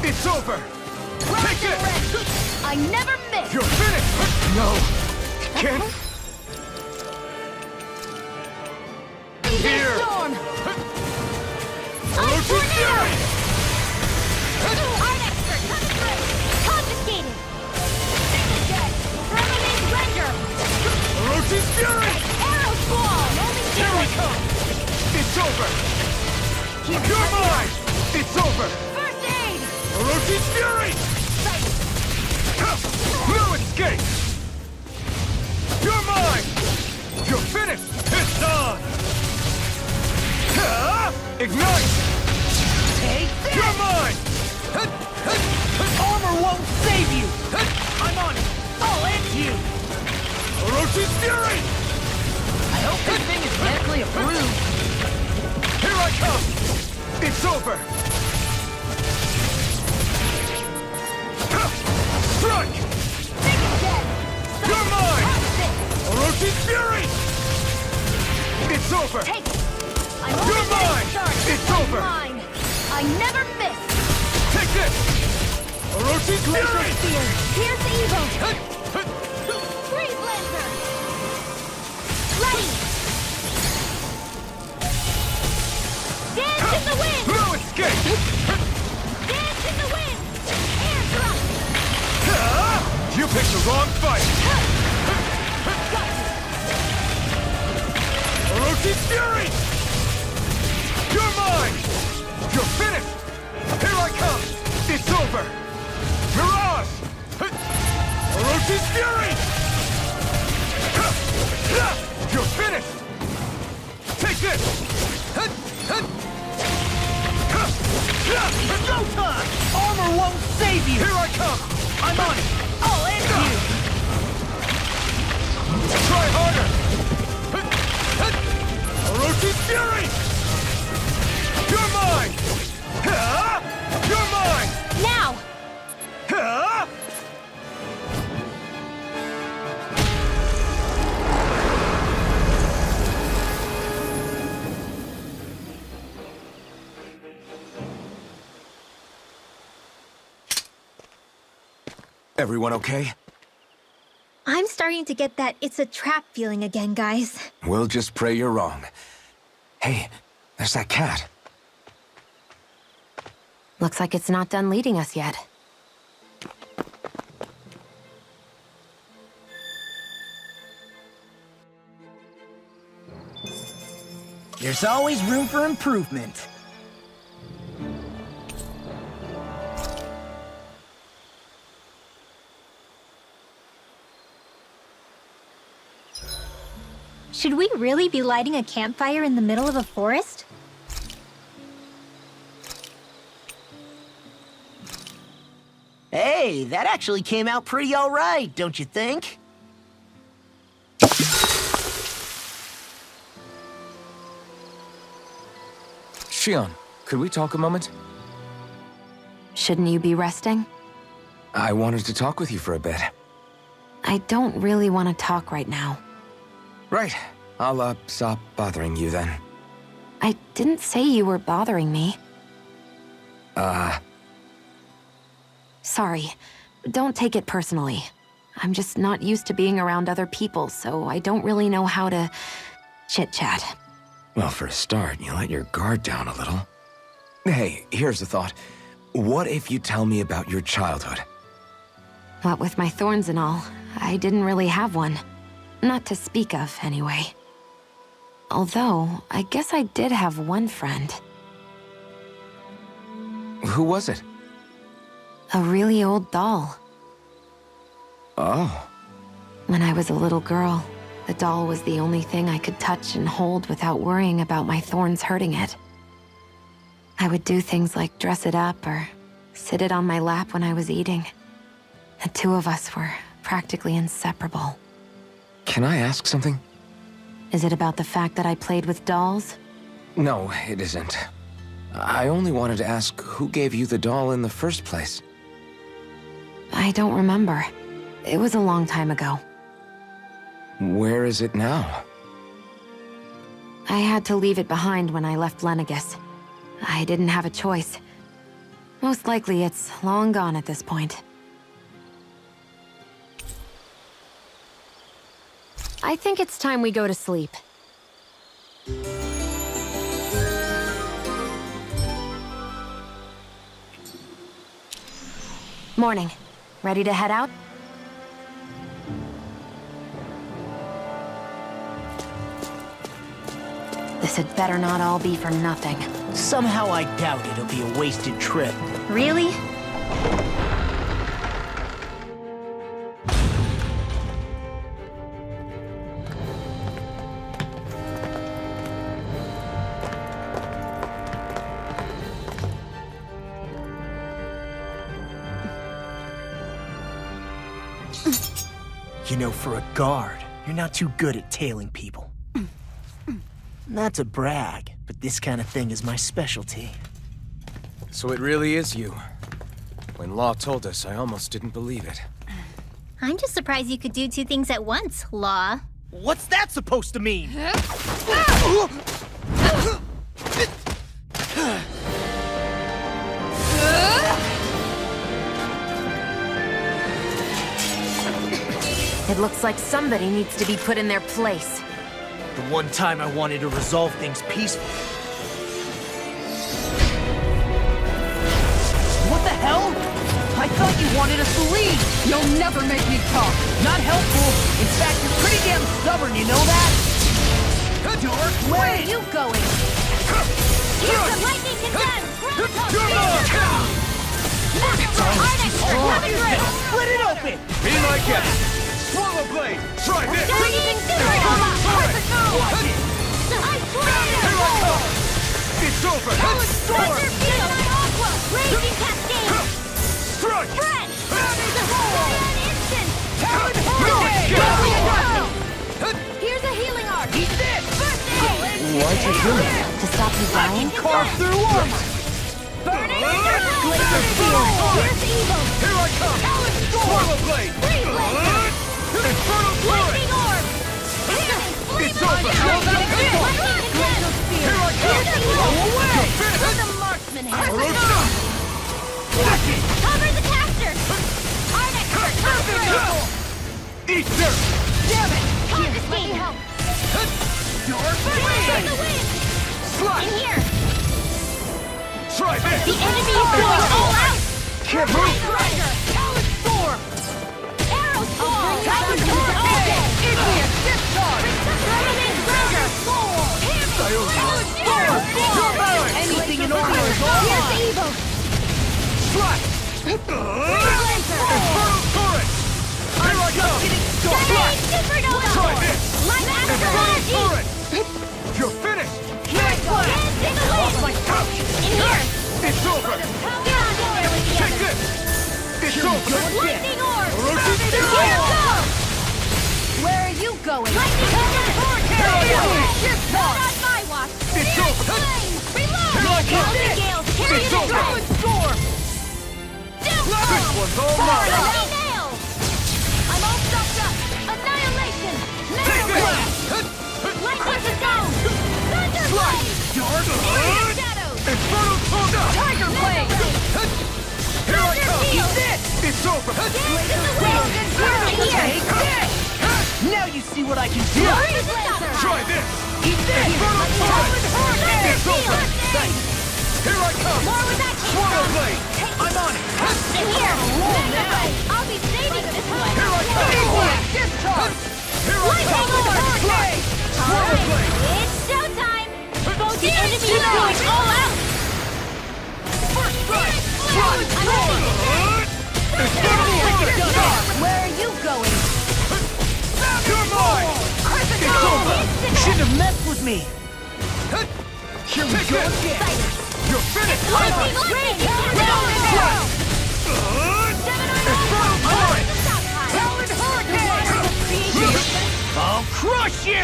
Speaker 4: It's over! Take it!
Speaker 11: I never miss!
Speaker 4: You're finished! No! Can't! Here!
Speaker 11: Storm!
Speaker 4: Orochi Fury!
Speaker 11: Art expert coming through! Confiscated! Dead! Permanent render!
Speaker 4: Orochi Fury!
Speaker 11: Arrow squall! Only
Speaker 4: Here I come! It's over! You're mine! It's over!
Speaker 11: First aid!
Speaker 4: Orochi Fury! No escape! You're mine! You're finished! It's on! Ignite!
Speaker 3: Take this!
Speaker 4: You're mine!
Speaker 3: Armor won't save you! I'm on it! I'll end you!
Speaker 4: Orochi Fury!
Speaker 3: I hope this thing is medically approved!
Speaker 4: Here I come! It's over! Strike! You're mine! Orochi Fury! It's over!
Speaker 11: Take it! I'm
Speaker 4: You're
Speaker 11: only getting
Speaker 4: mine!
Speaker 11: started.
Speaker 4: It's over!
Speaker 11: Mine! I never miss!
Speaker 4: Take this! Orochi Fury!
Speaker 11: Spear! Here's the evil! Freeze Lancer! Ready! Dance in the wind!
Speaker 4: No escape!
Speaker 11: Dance in the wind! Air thrust!
Speaker 4: You picked the wrong fight! Orochi Fury! You're mine! You're finished! Here I come! It's over! Mirage! Orochi Fury! You're finished! Take this!
Speaker 3: Showtime! Armor won't save you!
Speaker 4: Here I come!
Speaker 3: I'm on it! I'll end you!
Speaker 4: Try harder! Orochi Fury! You're mine! You're mine!
Speaker 11: Now!
Speaker 2: Everyone okay?
Speaker 5: I'm starting to get that it's a trap feeling again, guys.
Speaker 2: We'll just pray you're wrong. Hey, there's that cat.
Speaker 1: Looks like it's not done leading us yet.
Speaker 3: There's always room for improvement.
Speaker 5: Should we really be lighting a campfire in the middle of a forest?
Speaker 3: Hey, that actually came out pretty all right, don't you think?
Speaker 2: Shion, could we talk a moment?
Speaker 1: Shouldn't you be resting?
Speaker 2: I wanted to talk with you for a bit.
Speaker 1: I don't really want to talk right now.
Speaker 2: Right. I'll, stop bothering you then.
Speaker 1: I didn't say you were bothering me. Sorry. Don't take it personally. I'm just not used to being around other people, so I don't really know how to chit-chat.
Speaker 2: Well, for a start, you let your guard down a little. Hey, here's a thought. What if you tell me about your childhood?
Speaker 1: What with my thorns and all, I didn't really have one. Not to speak of, anyway. Although, I guess I did have one friend.
Speaker 2: Who was it?
Speaker 1: A really old doll.
Speaker 2: Oh.
Speaker 1: When I was a little girl, the doll was the only thing I could touch and hold without worrying about my thorns hurting it. I would do things like dress it up or sit it on my lap when I was eating. The two of us were practically inseparable.
Speaker 2: Can I ask something?
Speaker 1: Is it about the fact that I played with dolls?
Speaker 2: No, it isn't. I only wanted to ask who gave you the doll in the first place.
Speaker 1: I don't remember. It was a long time ago.
Speaker 2: Where is it now?
Speaker 1: I had to leave it behind when I left Lenegus. I didn't have a choice. Most likely it's long gone at this point. I think it's time we go to sleep. Morning. Ready to head out? This had better not all be for nothing.
Speaker 3: Somehow I doubt it'll be a wasted trip.
Speaker 5: Really?
Speaker 3: You know, for a guard, you're not too good at tailing people. Not to brag, but this kind of thing is my specialty.
Speaker 2: So it really is you. When Law told us, I almost didn't believe it.
Speaker 8: I'm just surprised you could do two things at once, Law.
Speaker 3: What's that supposed to mean?
Speaker 1: It looks like somebody needs to be put in their place.
Speaker 3: The one time I wanted to resolve things peacefully. What the hell? I thought you wanted us to leave!
Speaker 7: You'll never make me talk.
Speaker 3: Not helpful. In fact, you're pretty damn stubborn, you know that?
Speaker 11: Where are you going? Here's the lightning condemned!
Speaker 3: Split it open!
Speaker 4: Be my guest! Swallow blade! Try this!
Speaker 11: Watch it!
Speaker 4: Here I come! It's over!
Speaker 11: Thunder field! Aqua! Raging cascade!
Speaker 4: Strike!
Speaker 11: Fresh! An instant! Here's a healing art!
Speaker 3: Eat this!
Speaker 2: Why'd you do it?
Speaker 1: To stop you dying?
Speaker 3: Carve through armor!
Speaker 11: Burning laser field! Here's evil!
Speaker 4: Here I come! Swallow blade!
Speaker 11: Freeze blade!
Speaker 4: Infernal torrent!
Speaker 11: Lightning orb!
Speaker 4: It's over! Here I come!
Speaker 11: The marksman has cover the caster! Our expert, cover!
Speaker 4: Eat dirt!
Speaker 11: Damn it! Confiscate! Burn the wind! In here!
Speaker 4: Try this!
Speaker 11: The enemy is going all out!
Speaker 4: Can't move!
Speaker 11: Rider! Talon storm! Arrow storm! Talon storm!
Speaker 3: Igneous discharge!
Speaker 11: Revenant Gregor!
Speaker 3: Anything in order is all
Speaker 11: Here's
Speaker 3: mine!
Speaker 11: evil!
Speaker 4: Strike! Infernal torrent! Here I come!
Speaker 11: Grenade supernova!
Speaker 4: Try this!
Speaker 11: Light after
Speaker 4: Infernal
Speaker 11: energy!
Speaker 4: torrent! You're finished!
Speaker 11: Dance in the wind! In here!
Speaker 4: It's over! Take this! It's over!
Speaker 11: Lightning orb!
Speaker 4: Rotate
Speaker 11: Here it goes!
Speaker 7: Where are you going?
Speaker 11: Lightning condemned!
Speaker 4: Here I go!
Speaker 11: Not on my watch!
Speaker 4: It's over!
Speaker 11: Reload!
Speaker 4: Here I come!
Speaker 11: Golden gales! Carry
Speaker 4: It's
Speaker 11: the
Speaker 4: over!
Speaker 11: Talon storm!
Speaker 4: This one's all mine!
Speaker 11: Bloody nail! I'm all stocked up! Annihilation!
Speaker 4: Take this!
Speaker 11: Lightning to down! Thunder blade! Area shadows!
Speaker 4: Infernal torrent!
Speaker 11: Tiger blade!
Speaker 4: Here I come!
Speaker 11: Eat
Speaker 4: this! It's over!
Speaker 11: Dance in the wind! In here!
Speaker 3: Now you see what I can do!
Speaker 11: Freeze laser!
Speaker 4: Try this!
Speaker 3: Eat this!
Speaker 4: Infernal torrent!
Speaker 11: Thunder
Speaker 4: It's over!
Speaker 11: field!
Speaker 4: Here I come!
Speaker 11: More with that
Speaker 4: Swallow blade!
Speaker 3: I'm on it!
Speaker 11: In here! I'll be saving this one!
Speaker 4: Here I come!
Speaker 3: Igneous discharge!
Speaker 4: Here I come!
Speaker 11: Lightning
Speaker 4: Swallow blade!
Speaker 11: It's showtime! The enemy is going all out!
Speaker 4: First strike!
Speaker 11: I'm ready!
Speaker 4: Infernal torrent!
Speaker 11: Where are you going?
Speaker 3: shouldn't have messed with me!
Speaker 4: Here we go again! You're finished!
Speaker 3: I'll crush you!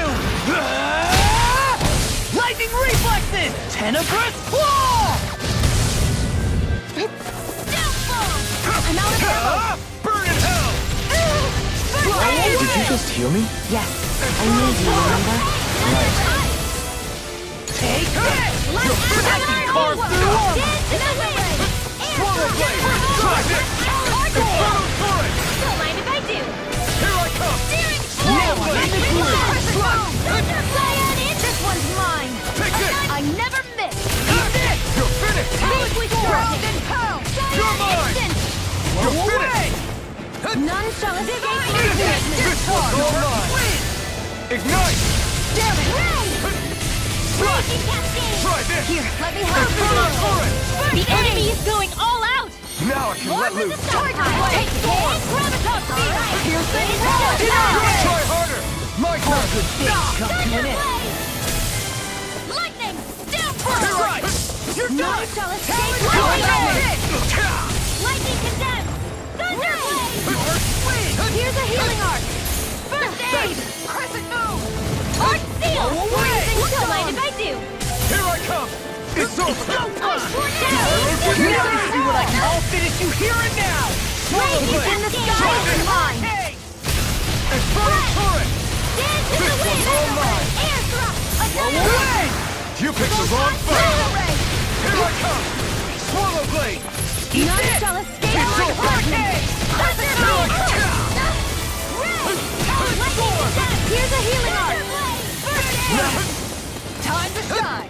Speaker 3: Lightning reflexes! Tenebrous claw!
Speaker 11: I'm out of ammo!
Speaker 4: Burn in hell!
Speaker 3: Did you just heal me?
Speaker 1: Yes, I need you, remember?
Speaker 3: Take this! I can carve through armor!
Speaker 4: Swallow blade! Try this! Infernal torrent!
Speaker 11: Don't mind if I do!
Speaker 4: Here I come!
Speaker 3: Now I'm in the groove!
Speaker 11: This one's mine!
Speaker 4: Take this!
Speaker 11: I never miss!
Speaker 4: Eat this! You're finished! You're mine! You're finished!
Speaker 11: None shall escape my
Speaker 4: This one's all mine! Ignite!
Speaker 11: Damn it!
Speaker 4: Try!
Speaker 11: Cascade!
Speaker 4: Try this!
Speaker 11: Here, let me help
Speaker 4: Infernal
Speaker 11: you!
Speaker 4: torrent!
Speaker 11: The enemy is going all out!
Speaker 4: Now I can let loose!
Speaker 11: Tiger Blade! Take form! Gravitas Speed! Piercing!
Speaker 4: Try harder! My turn!
Speaker 3: Come to an end!
Speaker 11: Lightning! Down
Speaker 4: Here I... You're
Speaker 11: None
Speaker 4: done!
Speaker 11: shall escape my Lightning condemned! Thunder Blade! Here's a healing arc! First aid! Crescent move! Arc seal! Don't mind if I do!
Speaker 4: Here I come! It's over!
Speaker 3: Now you see what I can! I'll finish you here and now!
Speaker 11: Lightning in the sky is mine!
Speaker 4: Infernal torrent!
Speaker 11: Dance in the
Speaker 4: This
Speaker 11: wind!
Speaker 4: one's all mine!
Speaker 11: Air thrust!
Speaker 4: Away! You picked the wrong fight!
Speaker 11: Ray!
Speaker 4: Here I come! Swallow blade!
Speaker 11: None shall escape
Speaker 4: It's
Speaker 11: my
Speaker 4: over!
Speaker 11: lightning! Thunder Blade! Here's a healing arc! First aid! Time to shine!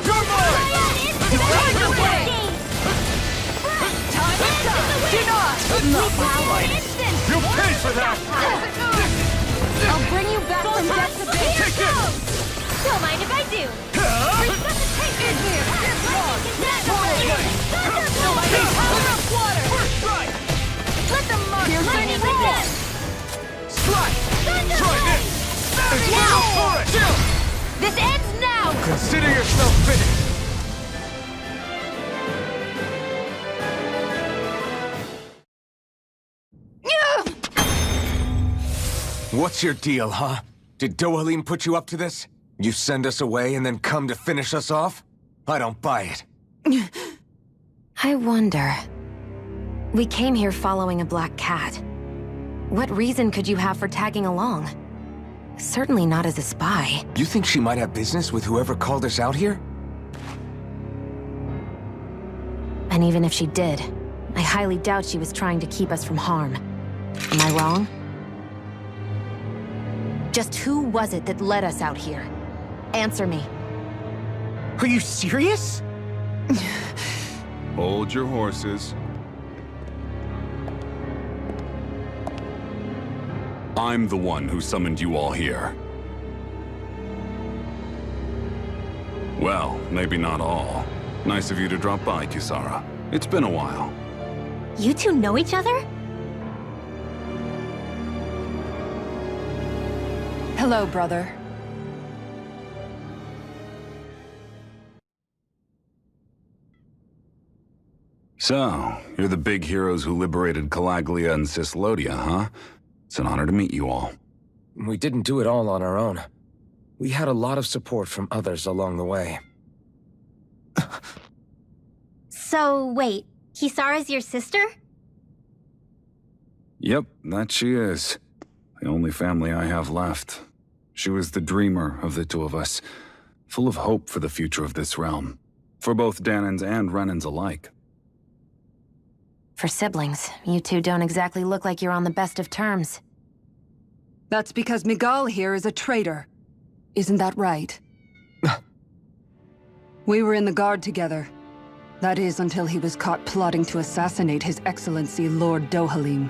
Speaker 4: You're mine!
Speaker 11: Tiger Blade! Time to shine! Denied! Instant!
Speaker 4: You paid for that!
Speaker 11: I'll bring you back from death to base!
Speaker 4: Take this!
Speaker 11: Don't mind if I do! Resuscitation here! Power of water!
Speaker 4: First strike!
Speaker 11: Let them march! Lightning again!
Speaker 4: Strike!
Speaker 11: Thunder
Speaker 4: Try
Speaker 11: Blade!
Speaker 4: this! Infernal torrent! Chill!
Speaker 11: This ends now!
Speaker 2: Consider yourself finished. What's your deal, huh? Did Dohalim put you up to this? You send us away and then come to finish us off? I don't buy it.
Speaker 1: I wonder. We came here following a black cat. What reason could you have for tagging along? Certainly not as a spy.
Speaker 2: You think she might have business with whoever called us out here?
Speaker 1: And even if she did, I highly doubt she was trying to keep us from harm. Am I wrong? Just who was it that led us out here? Answer me.
Speaker 3: Are you serious?
Speaker 12: Hold your horses. I'm the one who summoned you all here. Well, maybe not all. Nice of you to drop by, Kisara. It's been a while.
Speaker 5: You two know each other?
Speaker 7: Hello, brother.
Speaker 12: So, you're the big heroes who liberated Calaglia and Cislodia, huh? It's an honor to meet you all.
Speaker 2: We didn't do it all on our own. We had a lot of support from others along the way.
Speaker 5: So, wait, Kisara's your sister?
Speaker 12: Yep, that she is. The only family I have left. She was the dreamer of the two of us, full of hope for the future of this realm. For both Danans and Renans alike.
Speaker 1: For siblings, you two don't exactly look like you're on the best of terms.
Speaker 7: That's because Miguel here is a traitor. Isn't that right? We were in the Guard together. That is, until he was caught plotting to assassinate His Excellency Lord Dohalim.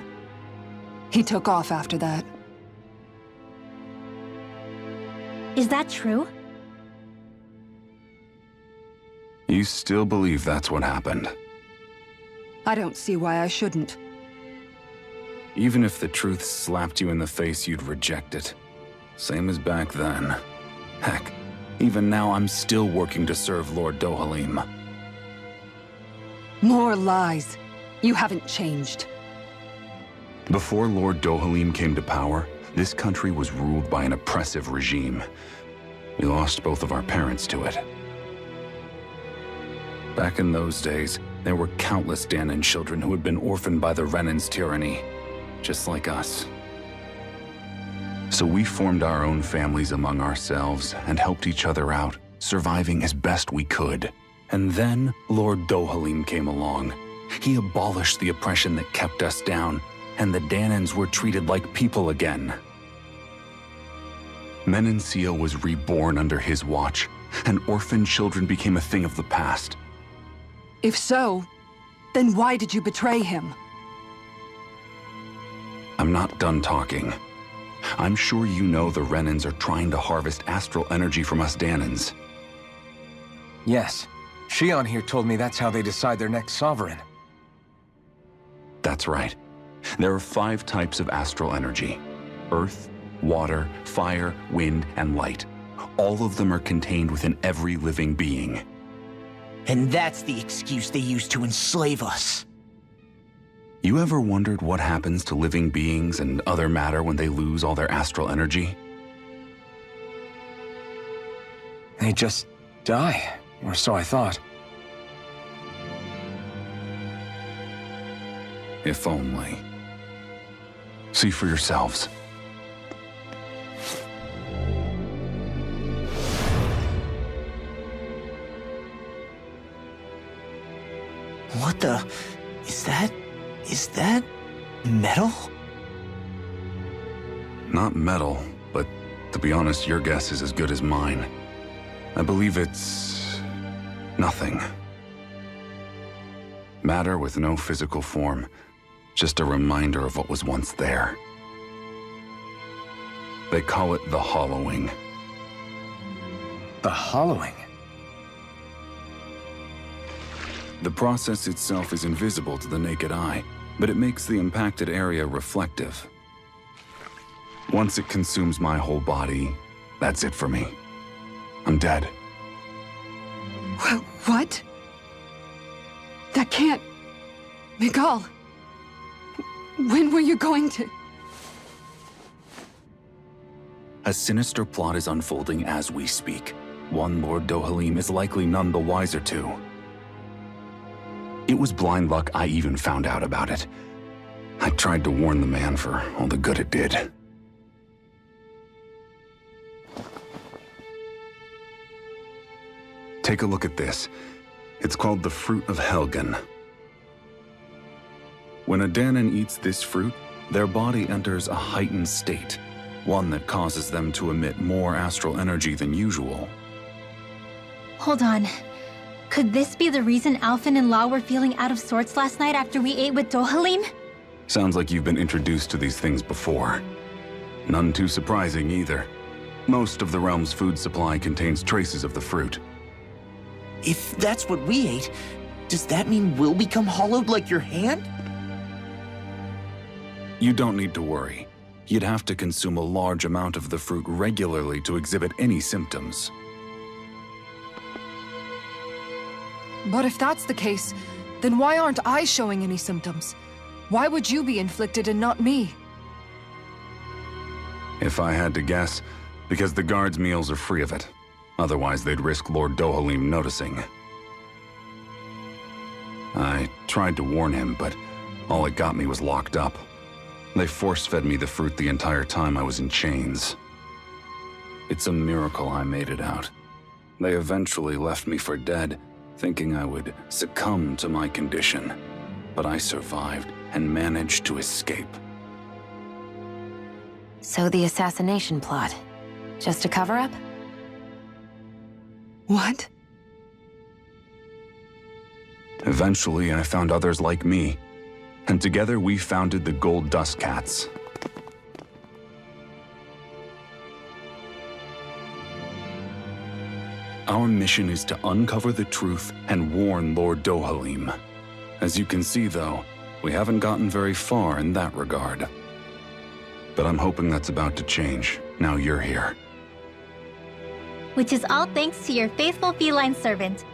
Speaker 7: He took off after that.
Speaker 5: Is that true?
Speaker 12: You still believe that's what happened?
Speaker 7: I don't see why I shouldn't.
Speaker 12: Even if the truth slapped you in the face, you'd reject it.
Speaker 2: Same as back then. Heck, even now I'm still working to serve Lord Dohalim.
Speaker 7: More lies. You haven't changed.
Speaker 13: Before Lord Dohalim came to power, this country was ruled by an oppressive regime. We lost both of our parents to it.
Speaker 2: Back in those days, there were countless Danan children who had been orphaned by the Renan's tyranny, just like us.
Speaker 13: So we formed our own families among ourselves and helped each other out, surviving as best we could.
Speaker 2: And then Lord Dohalim came along. He abolished the oppression that kept us down, and the Danans were treated like people again.
Speaker 13: Menancia was reborn under his watch, and orphan children became a thing of the past.
Speaker 7: If so, then why did you betray him?
Speaker 13: I'm not done talking. I'm sure you know the Renans are trying to harvest astral energy from us Danans.
Speaker 2: Yes, Shion here told me that's how they decide their next sovereign.
Speaker 13: That's right. There are 5 types of astral energy: earth, water, fire, wind, and light. All of them are contained within every living being.
Speaker 3: And that's the excuse they use to enslave us.
Speaker 13: You ever wondered what happens to living beings and other matter when they lose all their astral energy?
Speaker 2: They just die, or so I thought.
Speaker 13: If only. See for yourselves.
Speaker 3: What the... Is that metal?
Speaker 13: Not metal, but to be honest, your guess is as good as mine. I believe it's... nothing. Matter with no physical form, just a reminder of what was once there. They call it the hollowing.
Speaker 2: The hollowing?
Speaker 13: The process itself is invisible to the naked eye, but it makes the impacted area reflective. Once it consumes my whole body, that's it for me. I'm dead.
Speaker 7: What? That can't... Miguel, when were you going to...
Speaker 13: A sinister plot is unfolding as we speak. One Lord Dohalim is likely none the wiser to. It was blind luck I even found out about it. I tried to warn the man for all the good it did. Take a look at this. It's called the Fruit of Helgen. When a Danan eats this fruit, their body enters a heightened state, one that causes them to emit more astral energy than usual.
Speaker 5: Hold on. Could this be the reason Alphen and Law were feeling out of sorts last night after we ate with Dohalim?
Speaker 13: Sounds like you've been introduced to these things before. None too surprising either. Most of the realm's food supply contains traces of the fruit.
Speaker 3: If that's what we ate, does that mean we'll become hollowed like your hand?
Speaker 13: You don't need to worry. You'd have to consume a large amount of the fruit regularly to exhibit any symptoms.
Speaker 7: But if that's the case, then why aren't I showing any symptoms? Why would you be inflicted and not me?
Speaker 13: If I had to guess, because the guards' meals are free of it. Otherwise, they'd risk Lord Dohalim noticing. I tried to warn him, but all it got me was locked up. They force-fed me the fruit the entire time I was in chains. It's a miracle I made it out. They eventually left me for dead, thinking I would succumb to my condition. But I survived and managed to escape.
Speaker 1: So the assassination plot, just a cover-up?
Speaker 7: What?
Speaker 13: Eventually, I found others like me, and together we founded the Gold Dust Cats. Our mission is to uncover the truth and warn Lord Dohalim. As you can see, though, we haven't gotten very far in that regard. But I'm hoping that's about to change. Now you're here.
Speaker 5: Which is all thanks to your faithful feline servant.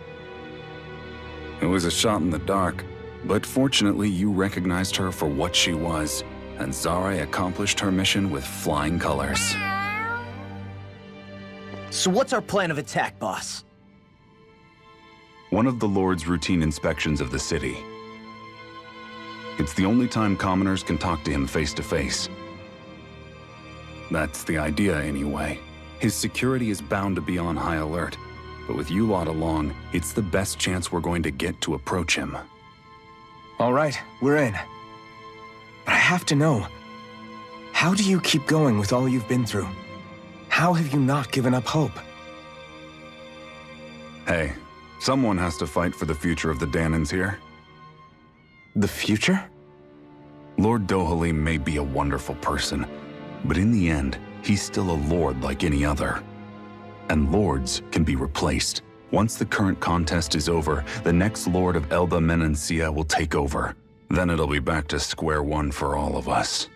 Speaker 13: It was a shot in the dark, but fortunately you recognized her for what she was, and Zare accomplished her mission with flying colors.
Speaker 3: So what's our plan of attack, boss?
Speaker 13: One of the Lord's routine inspections of the city. It's the only time commoners can talk to him face to face. That's the idea, anyway. His security is bound to be on high alert, but with you lot along, it's the best chance we're going to get to approach him.
Speaker 2: All right, we're in. But I have to know, how do you keep going with all you've been through? How have you not given up hope?
Speaker 13: Hey, someone has to fight for the future of the Danans here.
Speaker 2: The future?
Speaker 13: Lord Dohalim may be a wonderful person, but in the end, he's still a lord like any other. And lords can be replaced. Once the current contest is over, the next lord of Elda Menancia will take over. Then it'll be back to square one for all of us.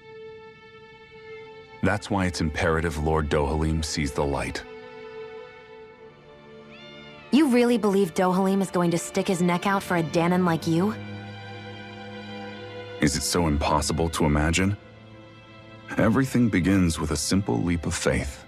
Speaker 13: That's why it's imperative Lord Dohalim sees the light.
Speaker 1: You really believe Dohalim is going to stick his neck out for a Danan like you?
Speaker 13: Is it so impossible to imagine? Everything begins with a simple leap of faith.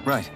Speaker 2: Right.